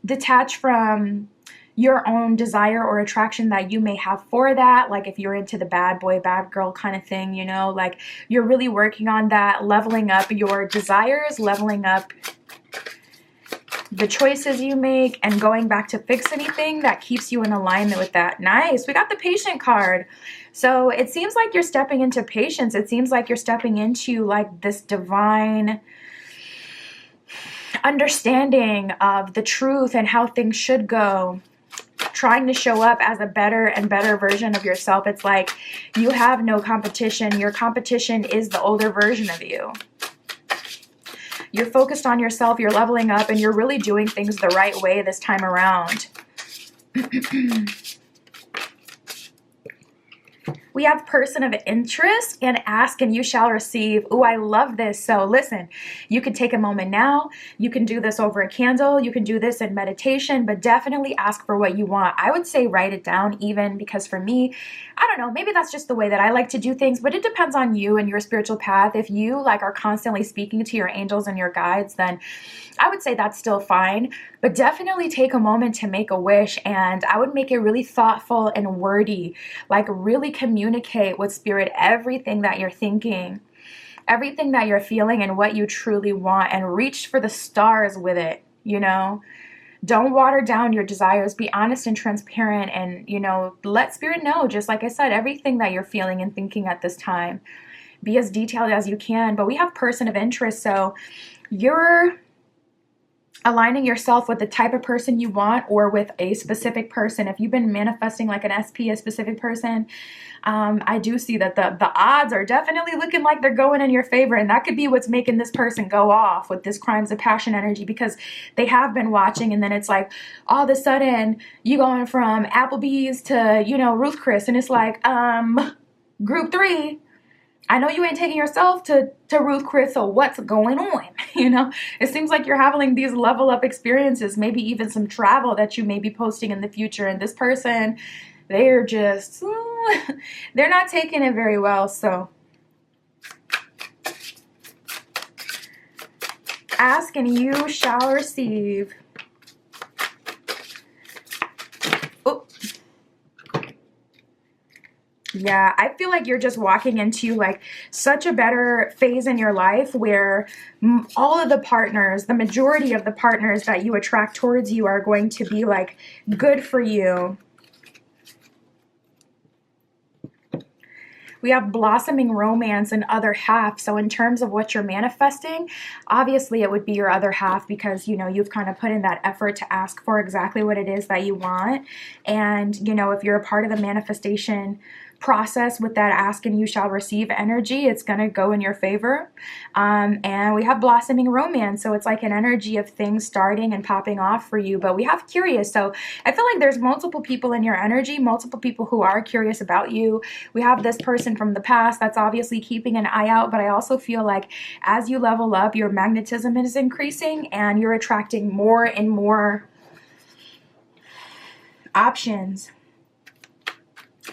Detach from your own desire or attraction that you may have for that. Like if you're into the bad boy, bad girl kind of thing, you know, like you're really working on that, leveling up your desires, leveling up the choices you make, and going back to fix anything that keeps you in alignment with that. Nice. We got the patient card. So it seems like you're stepping into patience. It seems like you're stepping into like this divine understanding of the truth and how things should go. Trying to show up as a better and better version of yourself. It's like you have no competition. Your competition is the older version of you. You're focused on yourself, you're leveling up, and you're really doing things the right way this time around. We have person of interest and ask and you shall receive. Ooh, I love this. So listen, you can take a moment now. You can do this over a candle. You can do this in meditation, but definitely ask for what you want. I would say write it down even because for me, I don't know, maybe that's just the way that I like to do things, but it depends on you and your spiritual path. If you like are constantly speaking to your angels and your guides, then I would say that's still fine, but definitely take a moment to make a wish. And I would make it really thoughtful and wordy, like really communicate with spirit everything that you're thinking, everything that you're feeling and what you truly want, and reach for the stars with it, you know? Don't water down your desires. Be honest and transparent and, you know, let spirit know, just like I said, everything that you're feeling and thinking at this time. Be as detailed as you can. But we have person of interest, so you're aligning yourself with the type of person you want or with a specific person. If you've been manifesting like an SP, a specific person, I do see that the odds are definitely looking like they're going in your favor. And that could be what's making this person go off with this crimes of passion energy, because they have been watching. And then it's like all of a sudden you going from Applebee's to, you know, Ruth Chris. And it's like, group 3, I know you ain't taking yourself to Ruth Chris, so what's going on? You know, it seems like you're having these level up experiences, maybe even some travel that you may be posting in the future. And this person, they're just, they're not taking it very well. So ask and you shall receive. Yeah, I feel like you're just walking into like such a better phase in your life where all of the partners, the majority of the partners that you attract towards you are going to be like good for you. We have blossoming romance and other half. So in terms of what you're manifesting, obviously it would be your other half because, you know, you've kind of put in that effort to ask for exactly what it is that you want. And, you know, if you're a part of the manifestation process with that ask and you shall receive energy, it's going to go in your favor. And we have blossoming romance. So it's like an energy of things starting and popping off for you. But we have curious. So I feel like there's multiple people in your energy, multiple people who are curious about you. We have this person from the past that's obviously keeping an eye out. But I also feel like as you level up, your magnetism is increasing and you're attracting more and more options.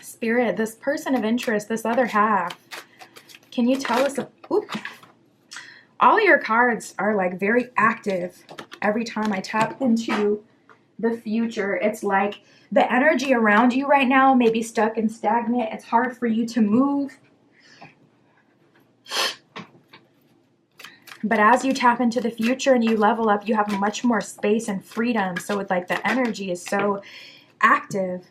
Spirit, this person of interest, this other half, can you tell us? All your cards are like very active. Every time I tap into the future, it's like the energy around you right now may be stuck and stagnant. It's hard for you to move. But as you tap into the future and you level up, you have much more space and freedom. So it's like the energy is so active.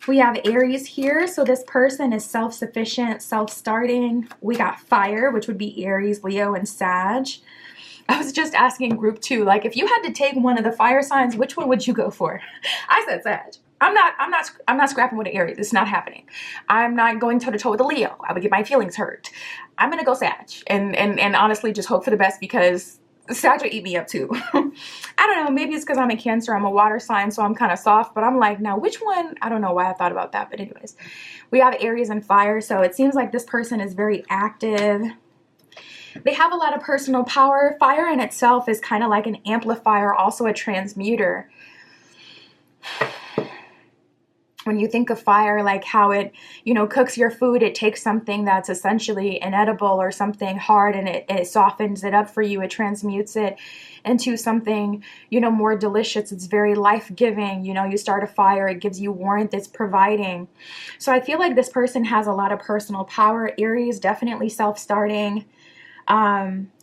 We have Aries here. So this person is self-sufficient, self-starting. We got fire, which would be Aries, Leo, and Sag. I was just asking group 2, like if you had to take one of the fire signs, which one would you go for? I said Sag. I'm not scrapping with an Aries. It's not happening. I'm not going toe to toe with a Leo. I would get my feelings hurt. I'm gonna go Sag and honestly just hope for the best, because Sag will eat me up too. I don't know, maybe it's because I'm a Cancer, I'm a water sign, so I'm kind of soft, but I'm like, now which one? I don't know why I thought about that, but anyways, we have Aries and fire. So it seems like this person is very active. They have a lot of personal power. Fire in itself is kind of like an amplifier, also a transmuter. When you think of fire, like how it, you know, cooks your food, it takes something that's essentially inedible or something hard, and it softens it up for you. It transmutes it into something, you know, more delicious. It's very life-giving. You know, you start a fire, it gives you warmth, it's providing. So I feel like this person has a lot of personal power. Aries, definitely self-starting,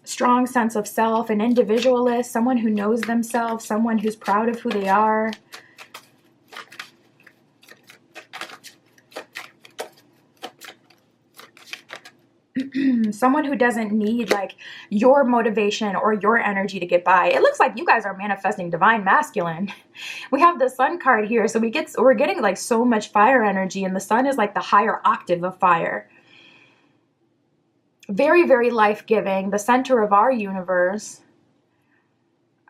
strong sense of self, an individualist, someone who knows themselves, someone who's proud of who they are. Someone who doesn't need like your motivation or your energy to get by. It looks like you guys are manifesting divine masculine. We have the sun card here, so we're getting like so much fire energy, and the sun is like the higher octave of fire. Very, very life-giving, the center of our universe.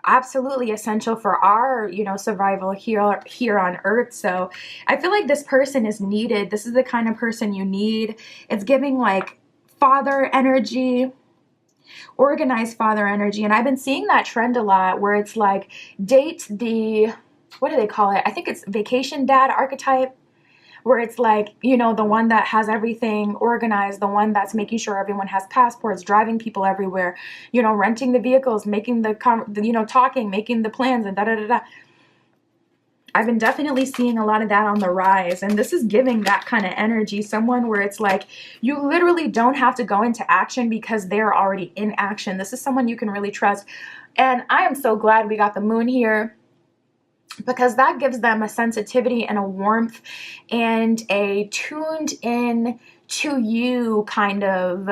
Absolutely essential for our, you know, survival here on Earth. So I feel like this person is needed. This is the kind of person you need. It's giving like father energy, organized father energy. And I've been seeing that trend a lot, where it's like date the, what do they call it? I think it's vacation dad archetype, where it's like, you know, the one that has everything organized, the one that's making sure everyone has passports, driving people everywhere, you know, renting the vehicles, making the, you know, talking, making the plans, and da-da-da-da. I've been definitely seeing a lot of that on the rise, and this is giving that kind of energy. Someone where it's like you literally don't have to go into action because they're already in action. This is someone you can really trust. And I am so glad we got the moon here, because that gives them a sensitivity and a warmth and a tuned in to you kind of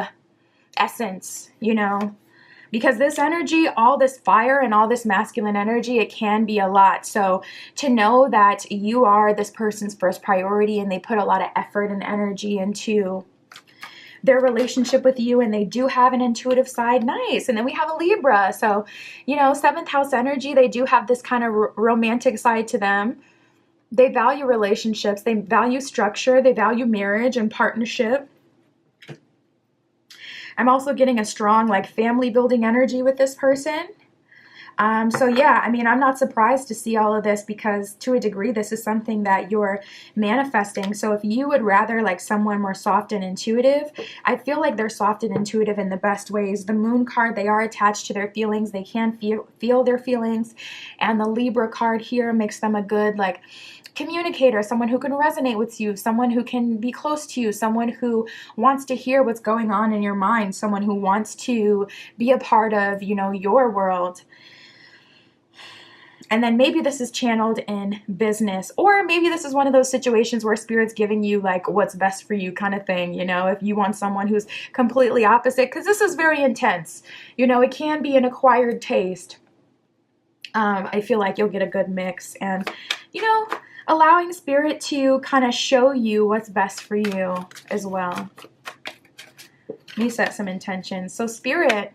essence, you know. Because this energy, all this fire and all this masculine energy, it can be a lot. So to know that you are this person's first priority and they put a lot of effort and energy into their relationship with you, and they do have an intuitive side, nice. And then we have a Libra. So, you know, 7th house energy, they do have this kind of romantic side to them. They value relationships. They value structure. They value marriage and partnership. I'm also getting a strong like family building energy with this person. So yeah, I mean, I'm not surprised to see all of this, because to a degree, this is something that you're manifesting. So if you would rather like someone more soft and intuitive, I feel like they're soft and intuitive in the best ways. The moon card, they are attached to their feelings. They can feel their feelings. And the Libra card here makes them a good like communicator, someone who can resonate with you, someone who can be close to you, someone who wants to hear what's going on in your mind, someone who wants to be a part of, you know, your world. And then maybe this is channeled in business, or maybe this is one of those situations where Spirit's giving you like what's best for you kind of thing, you know, if you want someone who's completely opposite, because this is very intense, you know, it can be an acquired taste. I feel like you'll get a good mix, and, you know, allowing Spirit to kind of show you what's best for you as well. Let me set some intentions. So Spirit,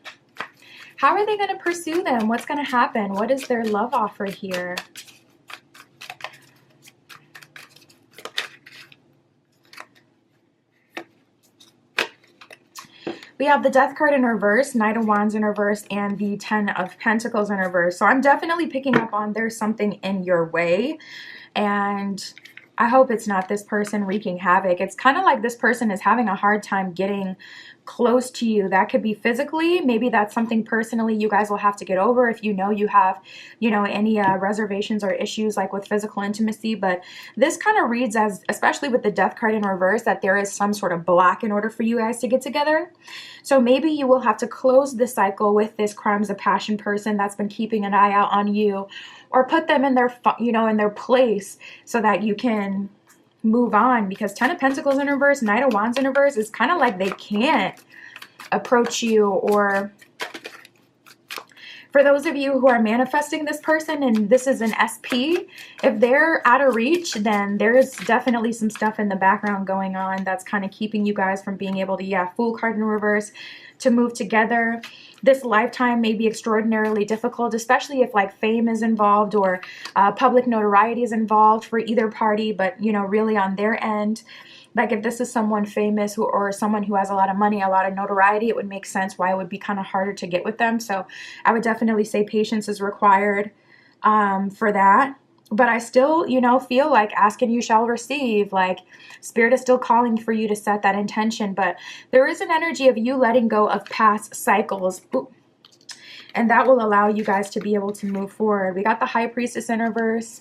how are they going to pursue them? What's going to happen? What is their love offer here? We have the Death card in reverse, Knight of Wands in reverse, and the 10 of Pentacles in reverse. So I'm definitely picking up on there's something in your way. And I hope it's not this person wreaking havoc. It's kind of like this person is having a hard time getting close to you. That could be physically. Maybe that's something personally you guys will have to get over if you know you have, any reservations or issues like with physical intimacy. But this kind of reads as, especially with the Death card in reverse, that there is some sort of block in order for you guys to get together. So maybe you will have to close the cycle with this crimes of passion person that's been keeping an eye out on you, or put them in their, in their place so that you can move on, because 10 of Pentacles in reverse, Knight of Wands in reverse, is kind of like they can't approach you. Or for those of you who are manifesting this person and this is an SP, if they're out of reach, then there's definitely some stuff in the background going on that's kind of keeping you guys from being able to, Fool card in reverse, to move together. This lifetime may be extraordinarily difficult, especially if like fame is involved or public notoriety is involved for either party, but really on their end. Like if this is someone famous or someone who has a lot of money, a lot of notoriety, it would make sense why it would be kind of harder to get with them. So I would definitely say patience is required for that. But I still, feel like ask and you shall receive. Like Spirit is still calling for you to set that intention. But there is an energy of you letting go of past cycles. Ooh. And that will allow you guys to be able to move forward. We got the High Priestess in reverse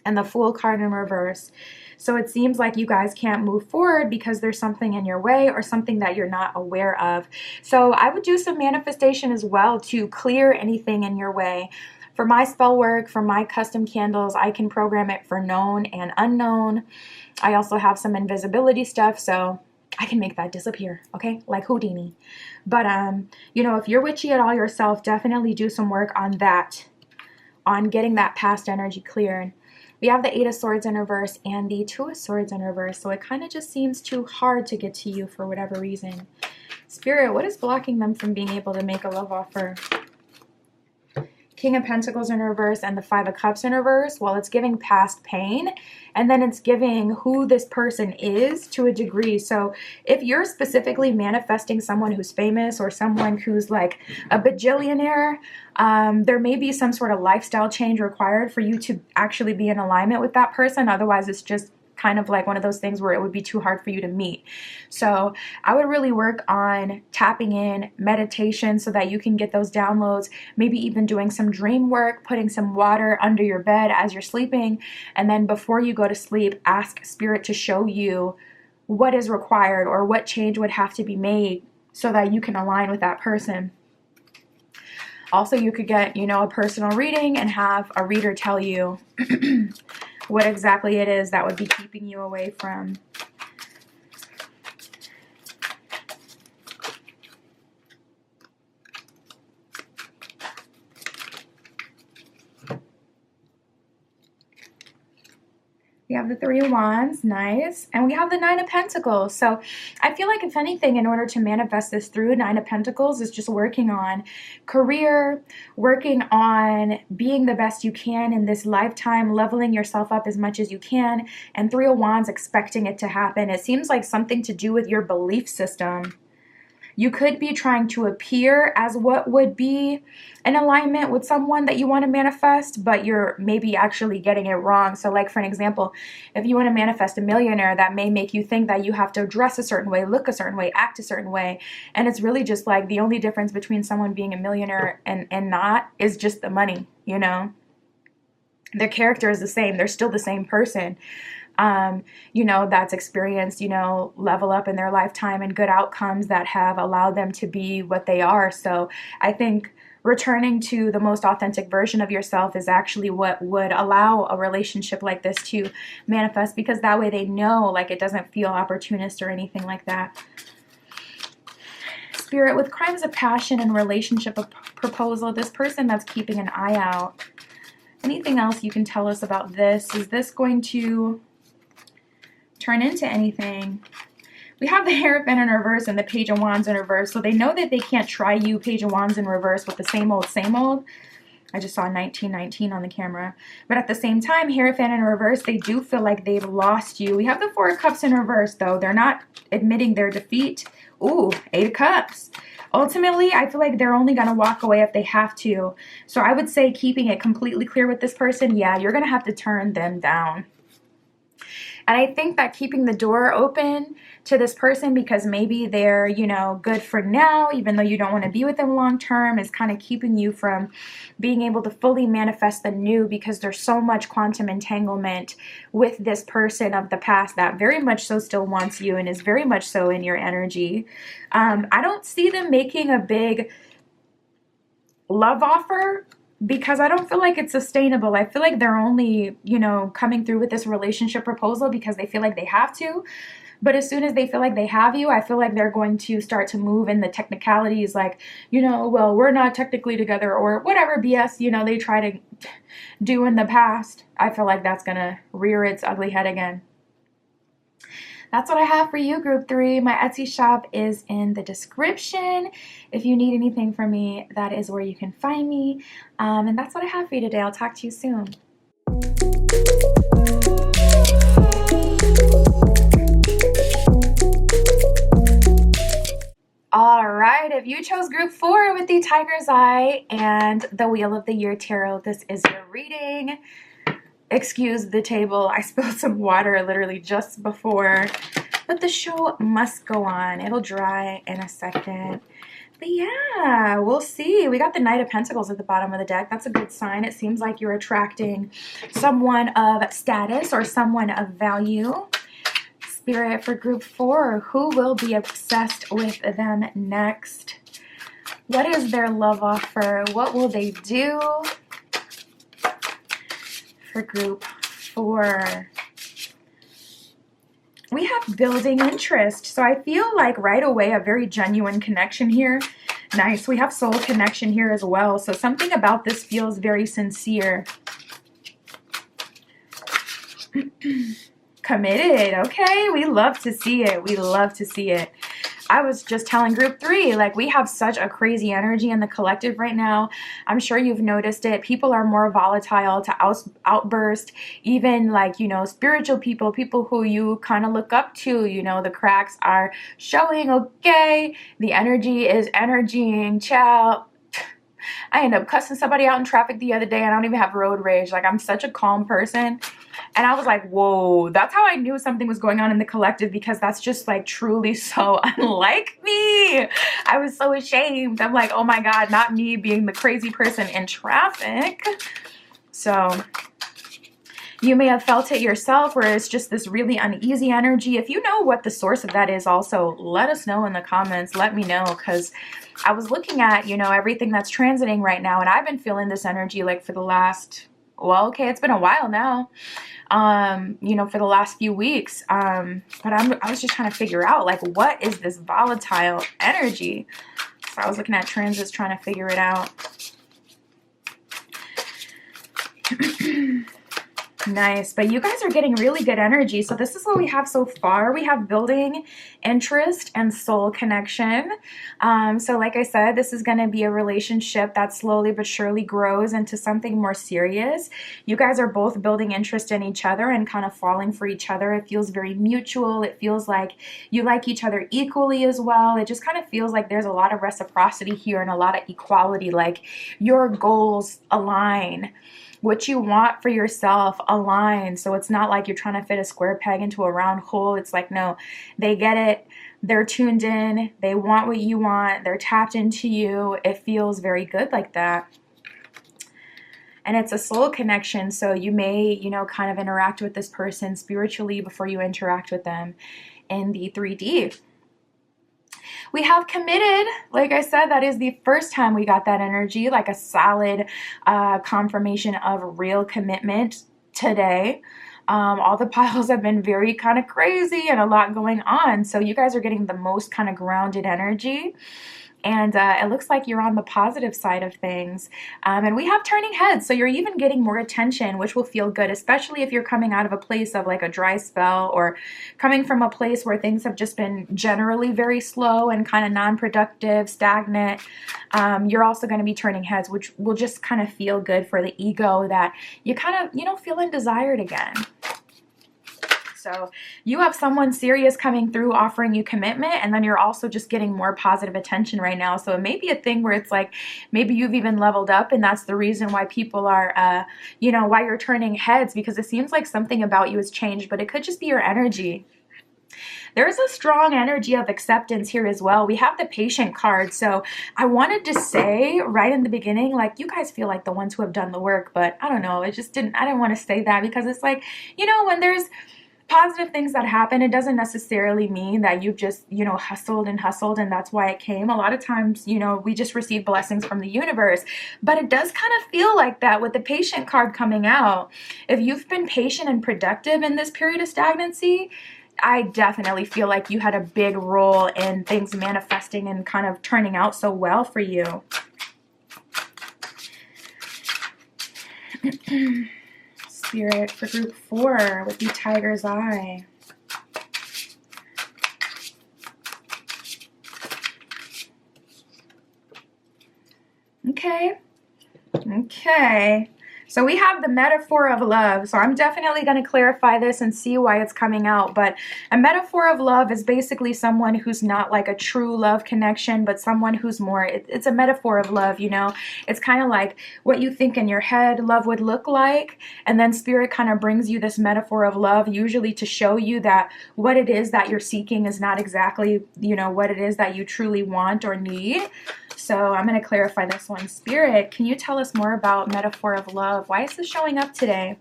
and the Fool card in reverse. So it seems like you guys can't move forward because there's something in your way or something that you're not aware of. So I would do some manifestation as well to clear anything in your way. For my spell work, for my custom candles, I can program it for known and unknown. I also have some invisibility stuff, so I can make that disappear, okay? Like Houdini. But, if you're witchy at all yourself, definitely do some work on that, on getting that past energy cleared. We have the Eight of Swords in reverse and the Two of Swords in reverse, so it kind of just seems too hard to get to you for whatever reason. Spirit, what is blocking them from being able to make a love offer? King of Pentacles in reverse and the Five of Cups in reverse. Well, it's giving past pain, and then it's giving who this person is to a degree. So if you're specifically manifesting someone who's famous or someone who's like a bajillionaire, there may be some sort of lifestyle change required for you to actually be in alignment with that person. Otherwise, it's just kind of like one of those things where it would be too hard for you to meet. So I would really work on tapping in meditation so that you can get those downloads, maybe even doing some dream work, putting some water under your bed as you're sleeping. And then before you go to sleep, ask Spirit to show you what is required or what change would have to be made so that you can align with that person. Also, you could get, a personal reading and have a reader tell you what exactly it is that would be keeping you away from. We have the Three of Wands, nice. And we have the Nine of Pentacles. So I feel like if anything, in order to manifest this through, Nine of Pentacles is just working on career, working on being the best you can in this lifetime, leveling yourself up as much as you can. And Three of Wands, expecting it to happen. It seems like something to do with your belief system. You could be trying to appear as what would be in alignment with someone that you want to manifest, but you're maybe actually getting it wrong. So like for an example, if you want to manifest a millionaire, that may make you think that you have to dress a certain way, look a certain way, act a certain way. And it's really just like the only difference between someone being a millionaire and not is just the money, Their character is the same. They're still the same person. That's experienced, level up in their lifetime and good outcomes that have allowed them to be what they are. So I think returning to the most authentic version of yourself is actually what would allow a relationship like this to manifest, because that way they know, like, it doesn't feel opportunist or anything like that. Spirit, with crimes of passion and relationship proposal, this person that's keeping an eye out, anything else you can tell us about this? Is this going to turn into anything? We have the Hierophant in reverse and the Page of Wands in reverse, so they know that they can't try you, Page of Wands in reverse, with the same old, same old. I just saw 1919 on the camera. But at the same time, Hierophant in reverse, they do feel like they've lost you. We have the Four of Cups in reverse, though. They're not admitting their defeat. Ooh, Eight of Cups. Ultimately, I feel like they're only going to walk away if they have to. So I would say keeping it completely clear with this person, yeah, you're going to have to turn them down. And I think that keeping the door open to this person because maybe they're, you know, good for now, even though you don't want to be with them long term, is kind of keeping you from being able to fully manifest the new, because there's so much quantum entanglement with this person of the past that very much so still wants you and is very much so in your energy. I don't see them making a big love offer because I don't feel like it's sustainable. I feel like they're only, you know, coming through with this relationship proposal because they feel like they have to. But as soon as they feel like they have you, I feel like they're going to start to move in the technicalities, like, you know, well, we're not technically together or whatever BS, you know, they try to do in the past. I feel like that's going to rear its ugly head again. That's what I have for you, Group 3. My Etsy shop is in the description. If you need anything from me, that is where you can find me. And that's what I have for you today. I'll talk to you soon. All right, if you chose Group 4 with the Tiger's Eye and the Wheel of the Year Tarot, this is your reading. Excuse the table. I spilled some water literally just before, but the show must go on. It'll dry in a second. But yeah, we'll see. We got the Knight of Pentacles at the bottom of the deck. That's a good sign. It seems like you're attracting someone of status or someone of value. Spirit for Group 4, who will be obsessed with them next? What is their love offer? What will they do? For Group 4, we have building interest. So I feel like right away a very genuine connection here. Nice. We have soul connection here as well. So something about this feels very sincere. Committed. Okay. We love to see it. We love to see it. I was just telling Group 3, like, we have such a crazy energy in the collective right now. I'm sure you've noticed it. People are more volatile to outburst. Even, like, you know, spiritual people, people who you kind of look up to, you know, the cracks are showing. Okay. The energy is energying. Ciao. I ended up cussing somebody out in traffic the other day, and I don't even have road rage. Like, I'm such a calm person. And I was like, whoa, that's how I knew something was going on in the collective, because that's just like truly so unlike me. I was so ashamed. I'm like, oh my God, not me being the crazy person in traffic. So you may have felt it yourself, where it's just this really uneasy energy. If you know what the source of that is, also let us know in the comments. Let me know, because I was looking at, you know, everything that's transiting right now, and I've been feeling this energy like for the last, well, okay, it's been a while now, you know, for the last few weeks. But I was just trying to figure out, like, what is this volatile energy? So I was looking at transits, trying to figure it out. Nice. But you guys are getting really good energy. So this is what we have so far. We have building interest and soul connection. So like I said, this is going to be a relationship that slowly but surely grows into something more serious. You guys are both building interest in each other and kind of falling for each other. It feels very mutual. It feels like you like each other equally as well. It just kind of feels like there's a lot of reciprocity here and a lot of equality. Like, your goals align. What you want for yourself aligns. So it's not like you're trying to fit a square peg into a round hole. It's like, no, they get it. They're tuned in. They want what you want. They're tapped into you. It feels very good like that. And it's a soul connection. So you may, you know, kind of interact with this person spiritually before you interact with them in the 3D. We have committed. Like I said, that is the first time we got that energy, like a solid confirmation of real commitment today. All the piles have been very kind of crazy and a lot going on. So you guys are getting the most kind of grounded energy. And it looks like you're on the positive side of things. And we have turning heads. So you're even getting more attention, which will feel good, especially if you're coming out of a place of like a dry spell, or coming from a place where things have just been generally very slow and kind of non-productive, stagnant. You're also going to be turning heads, which will just kind of feel good for the ego, that you kind of, you know, feeling desired again. So you have someone serious coming through offering you commitment, and then you're also just getting more positive attention right now. So it may be a thing where it's like maybe you've even leveled up, and that's the reason why people are, why you're turning heads, because it seems like something about you has changed, but it could just be your energy. There's a strong energy of acceptance here as well. We have the patient card. So I wanted to say right in the beginning, like, you guys feel like the ones who have done the work, but I don't know. I didn't want to say that, because it's like, when there's positive things that happen, it doesn't necessarily mean that you've just, hustled and that's why it came. A lot of times, we just receive blessings from the universe, but it does kind of feel like that with the patient card coming out. If you've been patient and productive in this period of stagnancy, I definitely feel like you had a big role in things manifesting and kind of turning out so well for you. Spirit for group 4 with the tiger's eye. Okay. So we have the metaphor of love. So I'm definitely going to clarify this and see why it's coming out. But a metaphor of love is basically someone who's not like a true love connection, but someone who's more, it's a metaphor of love, It's kind of like what you think in your head love would look like. And then spirit kind of brings you this metaphor of love, usually to show you that what it is that you're seeking is not exactly, what it is that you truly want or need. So I'm going to clarify this one. Spirit, can you tell us more about metaphor of love? Why is this showing up today?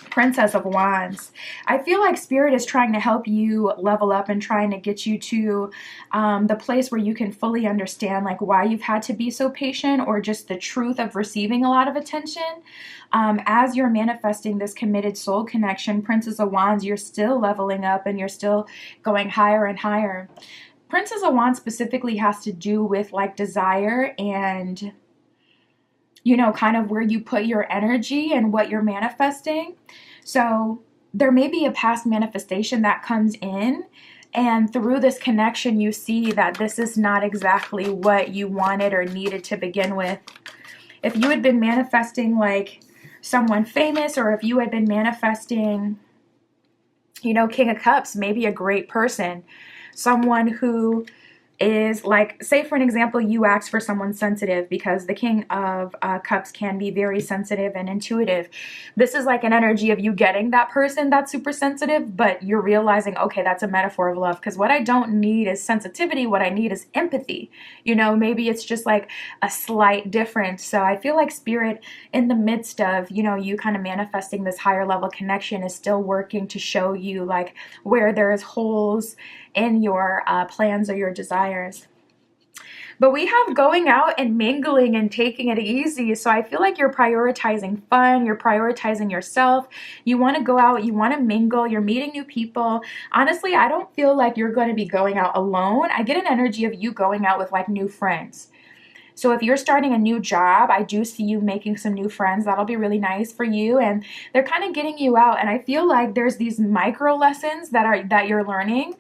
Princess of Wands. I feel like Spirit is trying to help you level up and trying to get you to the place where you can fully understand like why you've had to be so patient, or just the truth of receiving a lot of attention. As you're manifesting this committed soul connection, Princess of Wands, you're still leveling up and you're still going higher and higher. Princess of Wands specifically has to do with like desire and, kind of where you put your energy and what you're manifesting. So there may be a past manifestation that comes in, and through this connection, you see that this is not exactly what you wanted or needed to begin with. If you had been manifesting like someone famous, or if you had been manifesting, King of Cups, maybe a great person, someone who is like, say for an example, you ask for someone sensitive, because the King of Cups can be very sensitive and intuitive. This is like an energy of you getting that person that's super sensitive, but you're realizing, okay, that's a metaphor of love, because what I don't need is sensitivity. What I need is empathy. Maybe it's just like a slight difference. So I feel like Spirit, in the midst of, you kind of manifesting this higher level connection, is still working to show you like where there's holes in your plans or your desires. But we have going out and mingling and taking it easy. So I feel like you're prioritizing fun, you're prioritizing yourself. You want to go out, you want to mingle, you're meeting new people. Honestly, I don't feel like you're going to be going out alone. I get an energy of you going out with like new friends. So if you're starting a new job, I do see you making some new friends. That'll be really nice for you. And they're kind of getting you out. And I feel like there's these micro lessons that you're learning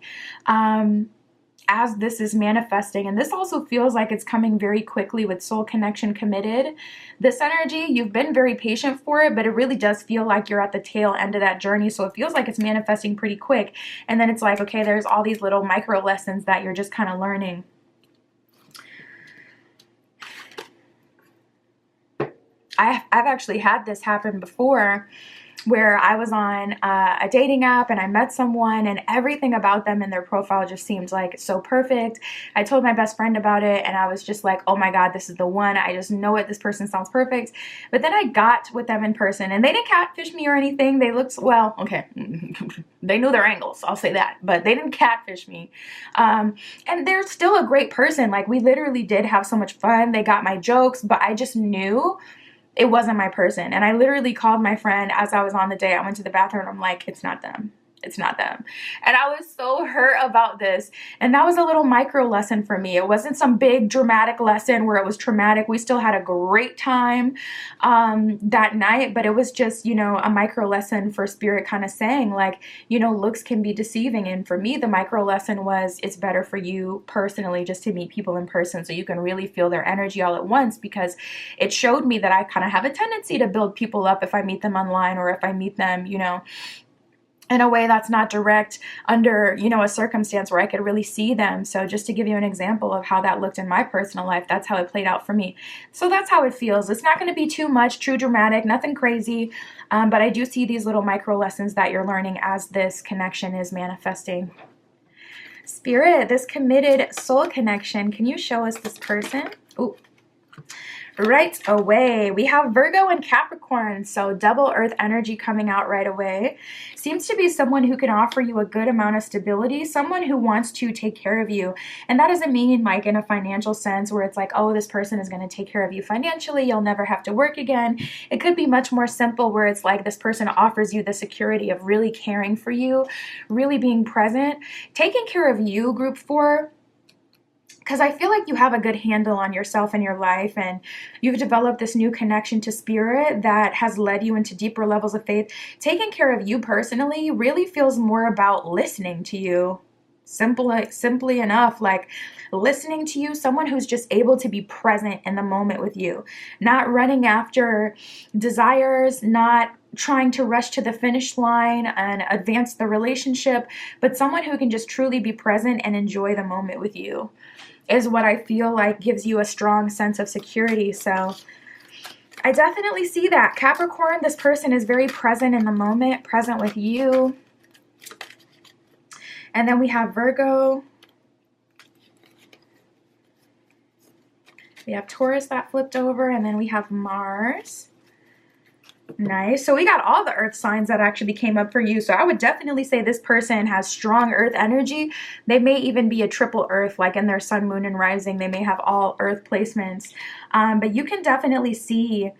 as this is manifesting. And this also feels like it's coming very quickly with soul connection committed. This energy, you've been very patient for it, but it really does feel like you're at the tail end of that journey. So it feels like it's manifesting pretty quick. And then it's like, okay, there's all these little micro lessons that you're just kind of learning. I've actually had this happen before, where I was on a dating app and I met someone, and everything about them and their profile just seemed like so perfect. I told my best friend about it, and I was just like, oh my God, this is the one. I just know it. This person sounds perfect. But then I got with them in person, and they didn't catfish me or anything. They looked, well, okay, they knew their angles, I'll say that, but they didn't catfish me. And they're still a great person. Like, we literally did have so much fun. They got my jokes, but I just knew it wasn't my person. And I literally called my friend as I was on the date. I went to the bathroom and I'm like, it's not them. It's not them. And I was so hurt about this. And that was a little micro lesson for me. It wasn't some big dramatic lesson where it was traumatic. We still had a great time that night, but it was just, you know, a micro lesson for spirit kind of saying like, you know, looks can be deceiving. And for me, the micro lesson was it's better for you personally just to meet people in person so you can really feel their energy all at once, because it showed me that I kind of have a tendency to build people up if I meet them online or if I meet them, you know, in a way that's not direct under, you know, a circumstance where I could really see them. So just to give you an example of how that looked in my personal life, that's how it played out for me. So that's how it feels. It's not going to be too much, too dramatic, nothing crazy. But I do see these little micro lessons that you're learning as this connection is manifesting. Spirit, this committed soul connection, can you show us this person? Ooh. Right away, we have Virgo and Capricorn, so double earth energy coming out right away. Seems to be someone who can offer you a good amount of stability, someone who wants to take care of you. And that doesn't mean like in a financial sense where it's like, oh, this person is going to take care of you financially, you'll never have to work again. It could be much more simple where it's like this person offers you the security of really caring for you, really being present, taking care of you, group 4. Because I feel like you have a good handle on yourself and your life, and you've developed this new connection to spirit that has led you into deeper levels of faith. Taking care of you personally really feels more about listening to you. Simply enough, like listening to you, someone who's just able to be present in the moment with you, not running after desires, not trying to rush to the finish line and advance the relationship, but someone who can just truly be present and enjoy the moment with you is what I feel like gives you a strong sense of security. So I definitely see that. Capricorn, this person is very present in the moment, present with you. And then we have Virgo. We have Taurus that flipped over, and then we have Mars. Nice. So we got all the earth signs that actually came up for you. So I would definitely say this person has strong earth energy. They may even be a triple earth, like in their sun, moon, and rising. They may have all earth placements. But you can definitely see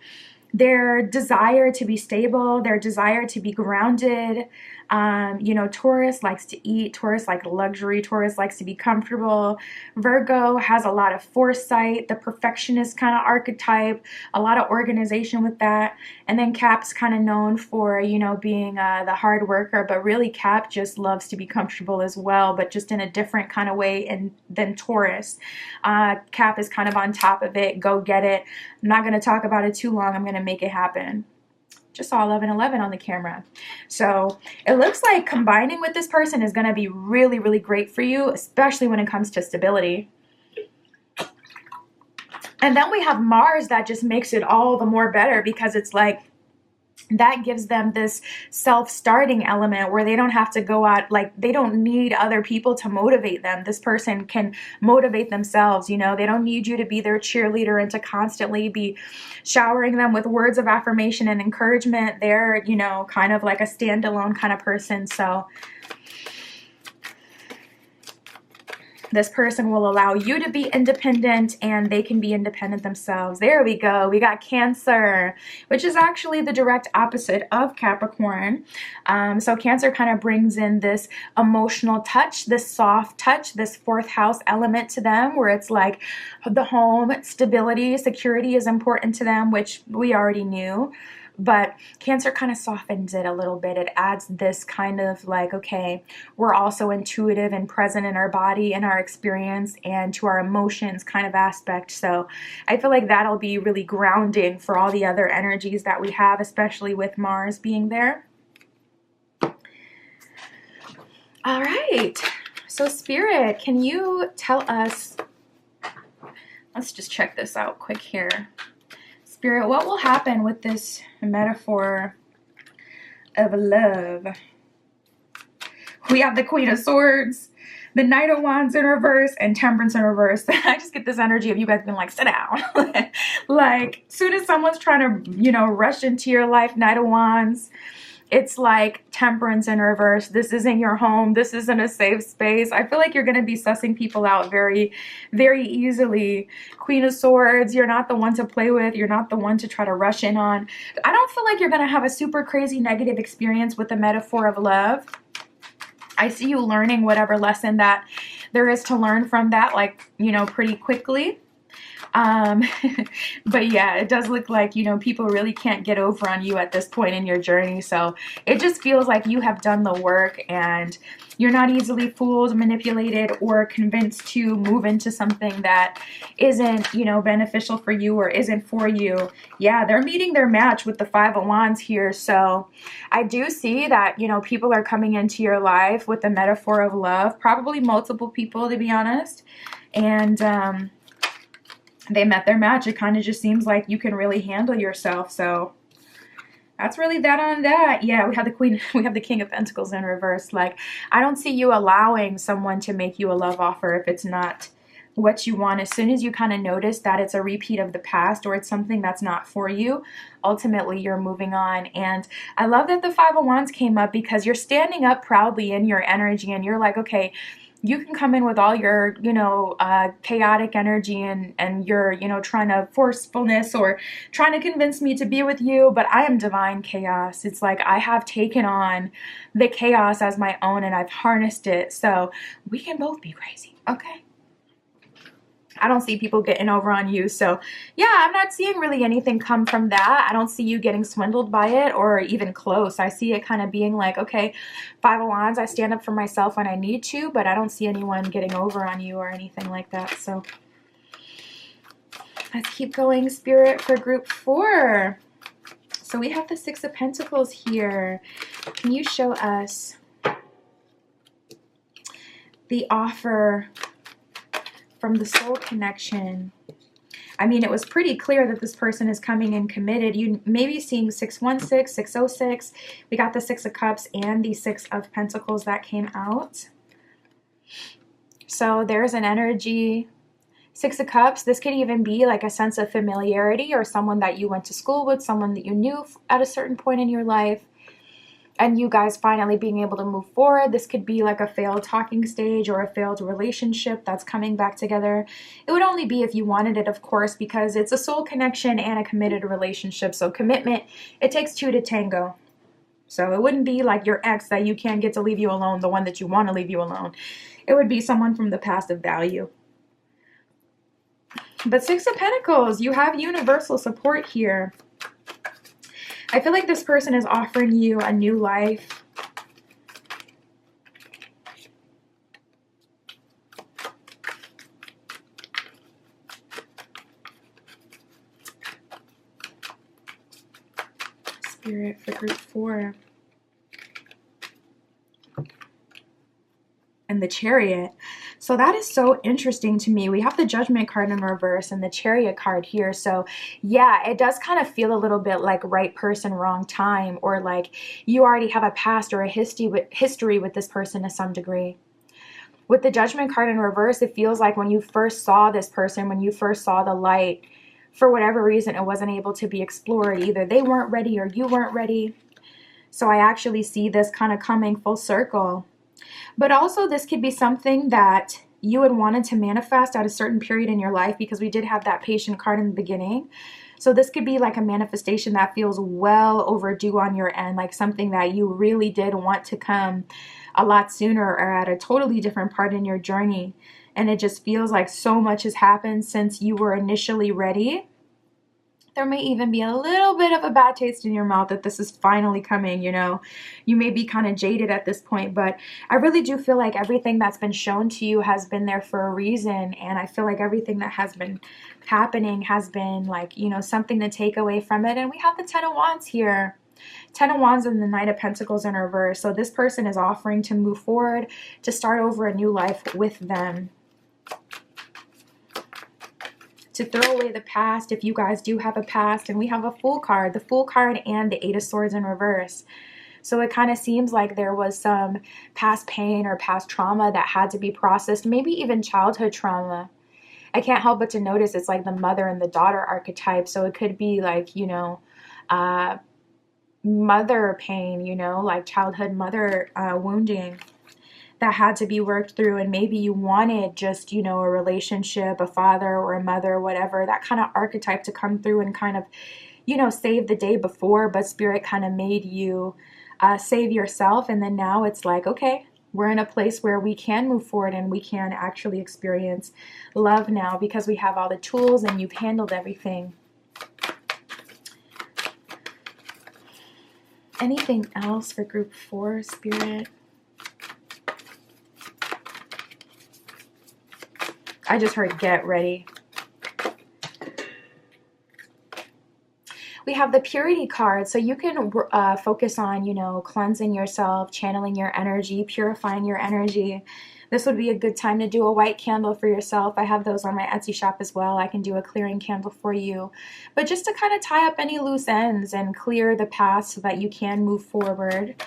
their desire to be stable, their desire to be grounded. You know, Taurus likes to eat. Taurus likes luxury. Taurus likes to be comfortable. Virgo has a lot of foresight, the perfectionist kind of archetype, a lot of organization with that. And then Cap's kind of known for, you know, being the hard worker, but really Cap just loves to be comfortable as well, but just in a different kind of way than Taurus. Cap is kind of on top of it. Go get it. I'm not going to talk about it too long. I'm going to make it happen. Just saw 1111 on the camera. So it looks like combining with this person is going to be really, really great for you, especially when it comes to stability. And then we have Mars that just makes it all the more better, because it's like that gives them this self-starting element where they don't have to go out, like they don't need other people to motivate them. This person can motivate themselves, you know, they don't need you to be their cheerleader and to constantly be showering them with words of affirmation and encouragement. They're, you know, kind of like a standalone kind of person. So this person will allow you to be independent and they can be independent themselves. There we go. We got Cancer, which is actually the direct opposite of Capricorn. So Cancer kind of brings in this emotional touch, this soft touch, this fourth house element to them, where it's like the home, stability, security is important to them, which we already knew. But Cancer kind of softens it a little bit. It adds this kind of like, okay, we're also intuitive and present in our body and our experience and to our emotions kind of aspect. So I feel like that'll be really grounding for all the other energies that we have, especially with Mars being there. All right. So Spirit, can you tell us, let's just check this out quick here. Spirit, what will happen with this metaphor of love? We have the Queen of Swords, the Knight of Wands in reverse, and Temperance in reverse. I just get this energy of you guys being like, sit down. Like, soon as someone's trying to, you know, rush into your life, Knight of Wands, it's like Temperance in reverse. This isn't your home. This isn't a safe space. I feel like you're going to be sussing people out very, very easily. Queen of Swords, you're not the one to play with. You're not the one to try to rush in on. I don't feel like you're going to have a super crazy negative experience with the metaphor of love. I see you learning whatever lesson that there is to learn from that, like, pretty quickly. Um, but yeah, it does look like, people really can't get over on you at this point in your journey. So it just feels like you have done the work and you're not easily fooled, manipulated, or convinced to move into something that isn't, beneficial for you or isn't for you. Yeah, they're meeting their match with the Five of Wands here. So I do see that, people are coming into your life with the metaphor of love, probably multiple people, to be honest. And, they met their match. It kind of just seems like you can really handle yourself. So that's really that on that. Yeah, we have the Queen, we have the King of Pentacles in reverse. Like, I don't see you allowing someone to make you a love offer if it's not what you want. As soon as you kind of notice that it's a repeat of the past or it's something that's not for you, ultimately you're moving on. And I love that the Five of Wands came up because you're standing up proudly in your energy and you're like, okay, you can come in with all your, chaotic energy and your, trying to forcefulness or trying to convince me to be with you, but I am divine chaos. It's like I have taken on the chaos as my own and I've harnessed it. So we can both be crazy, okay? I don't see people getting over on you. So yeah, I'm not seeing really anything come from that. I don't see you getting swindled by it or even close. I see it kind of being like, okay, Five of Wands, I stand up for myself when I need to, but I don't see anyone getting over on you or anything like that. So let's keep going, Spirit, for group 4. So we have the Six of Pentacles here. Can you show us the offer from the soul connection? I mean, it was pretty clear that this person is coming in committed. You may be seeing 616, 606. We got the Six of Cups and the Six of Pentacles that came out. So there's an energy. Six of Cups, this could even be like a sense of familiarity or someone that you went to school with, someone that you knew at a certain point in your life. And you guys finally being able to move forward. This could be like a failed talking stage or a failed relationship that's coming back together. It would only be if you wanted it, of course, because it's a soul connection and a committed relationship. So commitment, it takes two to tango. So it wouldn't be like your ex that you can't get to leave you alone, the one that you want to leave you alone. It would be someone from the past of value. But Six of Pentacles, you have universal support here. I feel like this person is offering you a new life. Spirit, for group 4. And the Chariot. So that is so interesting to me. We have the Judgment card in reverse and the Chariot card here. So yeah, it does kind of feel a little bit like right person, wrong time, or like you already have a past or a history with this person to some degree. With the Judgment card in reverse, it feels like when you first saw this person, when you first saw the light, for whatever reason, it wasn't able to be explored. Either they weren't ready or you weren't ready. So I actually see this kind of coming full circle. But also this could be something that you had wanted to manifest at a certain period in your life, because we did have that Patient card in the beginning. So this could be like a manifestation that feels well overdue on your end, like something that you really did want to come a lot sooner or at a totally different part in your journey. And it just feels like so much has happened since you were initially ready. There may even be a little bit of a bad taste in your mouth that this is finally coming, You may be kind of jaded at this point, but I really do feel like everything that's been shown to you has been there for a reason. And I feel like everything that has been happening has been like, something to take away from it. And we have the Ten of Wands here. Ten of Wands and the Knight of Pentacles in reverse. So this person is offering to move forward, to start over a new life with them. To throw away the past if you guys do have a past. And we have a Fool card, the Fool card and the Eight of Swords in reverse. So it kind of seems like there was some past pain or past trauma that had to be processed, maybe even childhood trauma. I can't help but to notice it's like the mother and the daughter archetype. So it could be like, mother pain, like childhood mother wounding that had to be worked through. And maybe you wanted just, a relationship, a father or a mother, whatever, that kind of archetype to come through and kind of, save the day before, but Spirit kind of made you save yourself. And then now it's like, okay, We're in a place where we can move forward and we can actually experience love now because we have all the tools and you've handled everything. Anything else for group 4, Spirit? I just heard get ready. We have the purity card, so you can focus on, you know, cleansing yourself, channeling your energy, purifying your energy. This would be a good time to do a white candle for yourself. I have those on my Etsy shop as well. I can do a clearing candle for you. But just to kind of tie up any loose ends and clear the path so that you can move forward.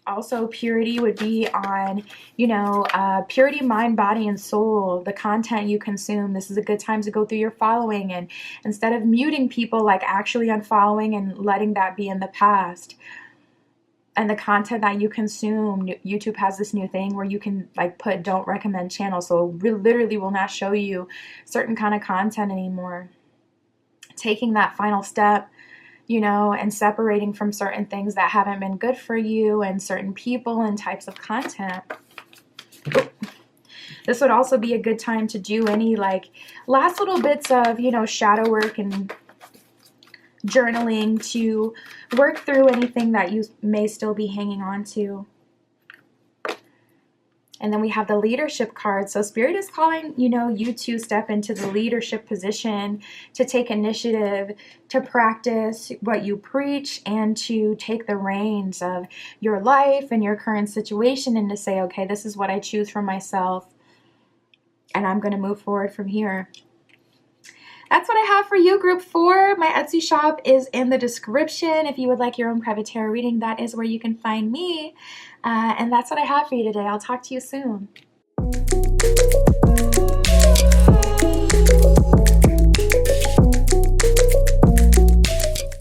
Also, purity would be on, you know, purity, mind, body, and soul, the content you consume. This is a good time to go through your following and instead of muting people, like actually unfollowing and letting that be in the past. And the content that you consume, YouTube has this new thing where you can like put don't recommend channels. So it literally will not show you certain kind of content anymore. Taking that final step, you know, and separating from certain things that haven't been good for you and certain people and types of content. This would also be a good time to do any like last little bits of, you know, shadow work and journaling to work through anything that you may still be hanging on to. And then we have the leadership card. So Spirit is calling, you know, you to step into the leadership position, to take initiative, to practice what you preach, and to take the reins of your life and your current situation and to say, okay, this is what I choose for myself, and I'm going to move forward from here. That's what I have for you, group 4. My Etsy shop is in the description. If you would like your own private tarot reading, that is where you can find me. And that's what I have for you today. I'll talk to you soon.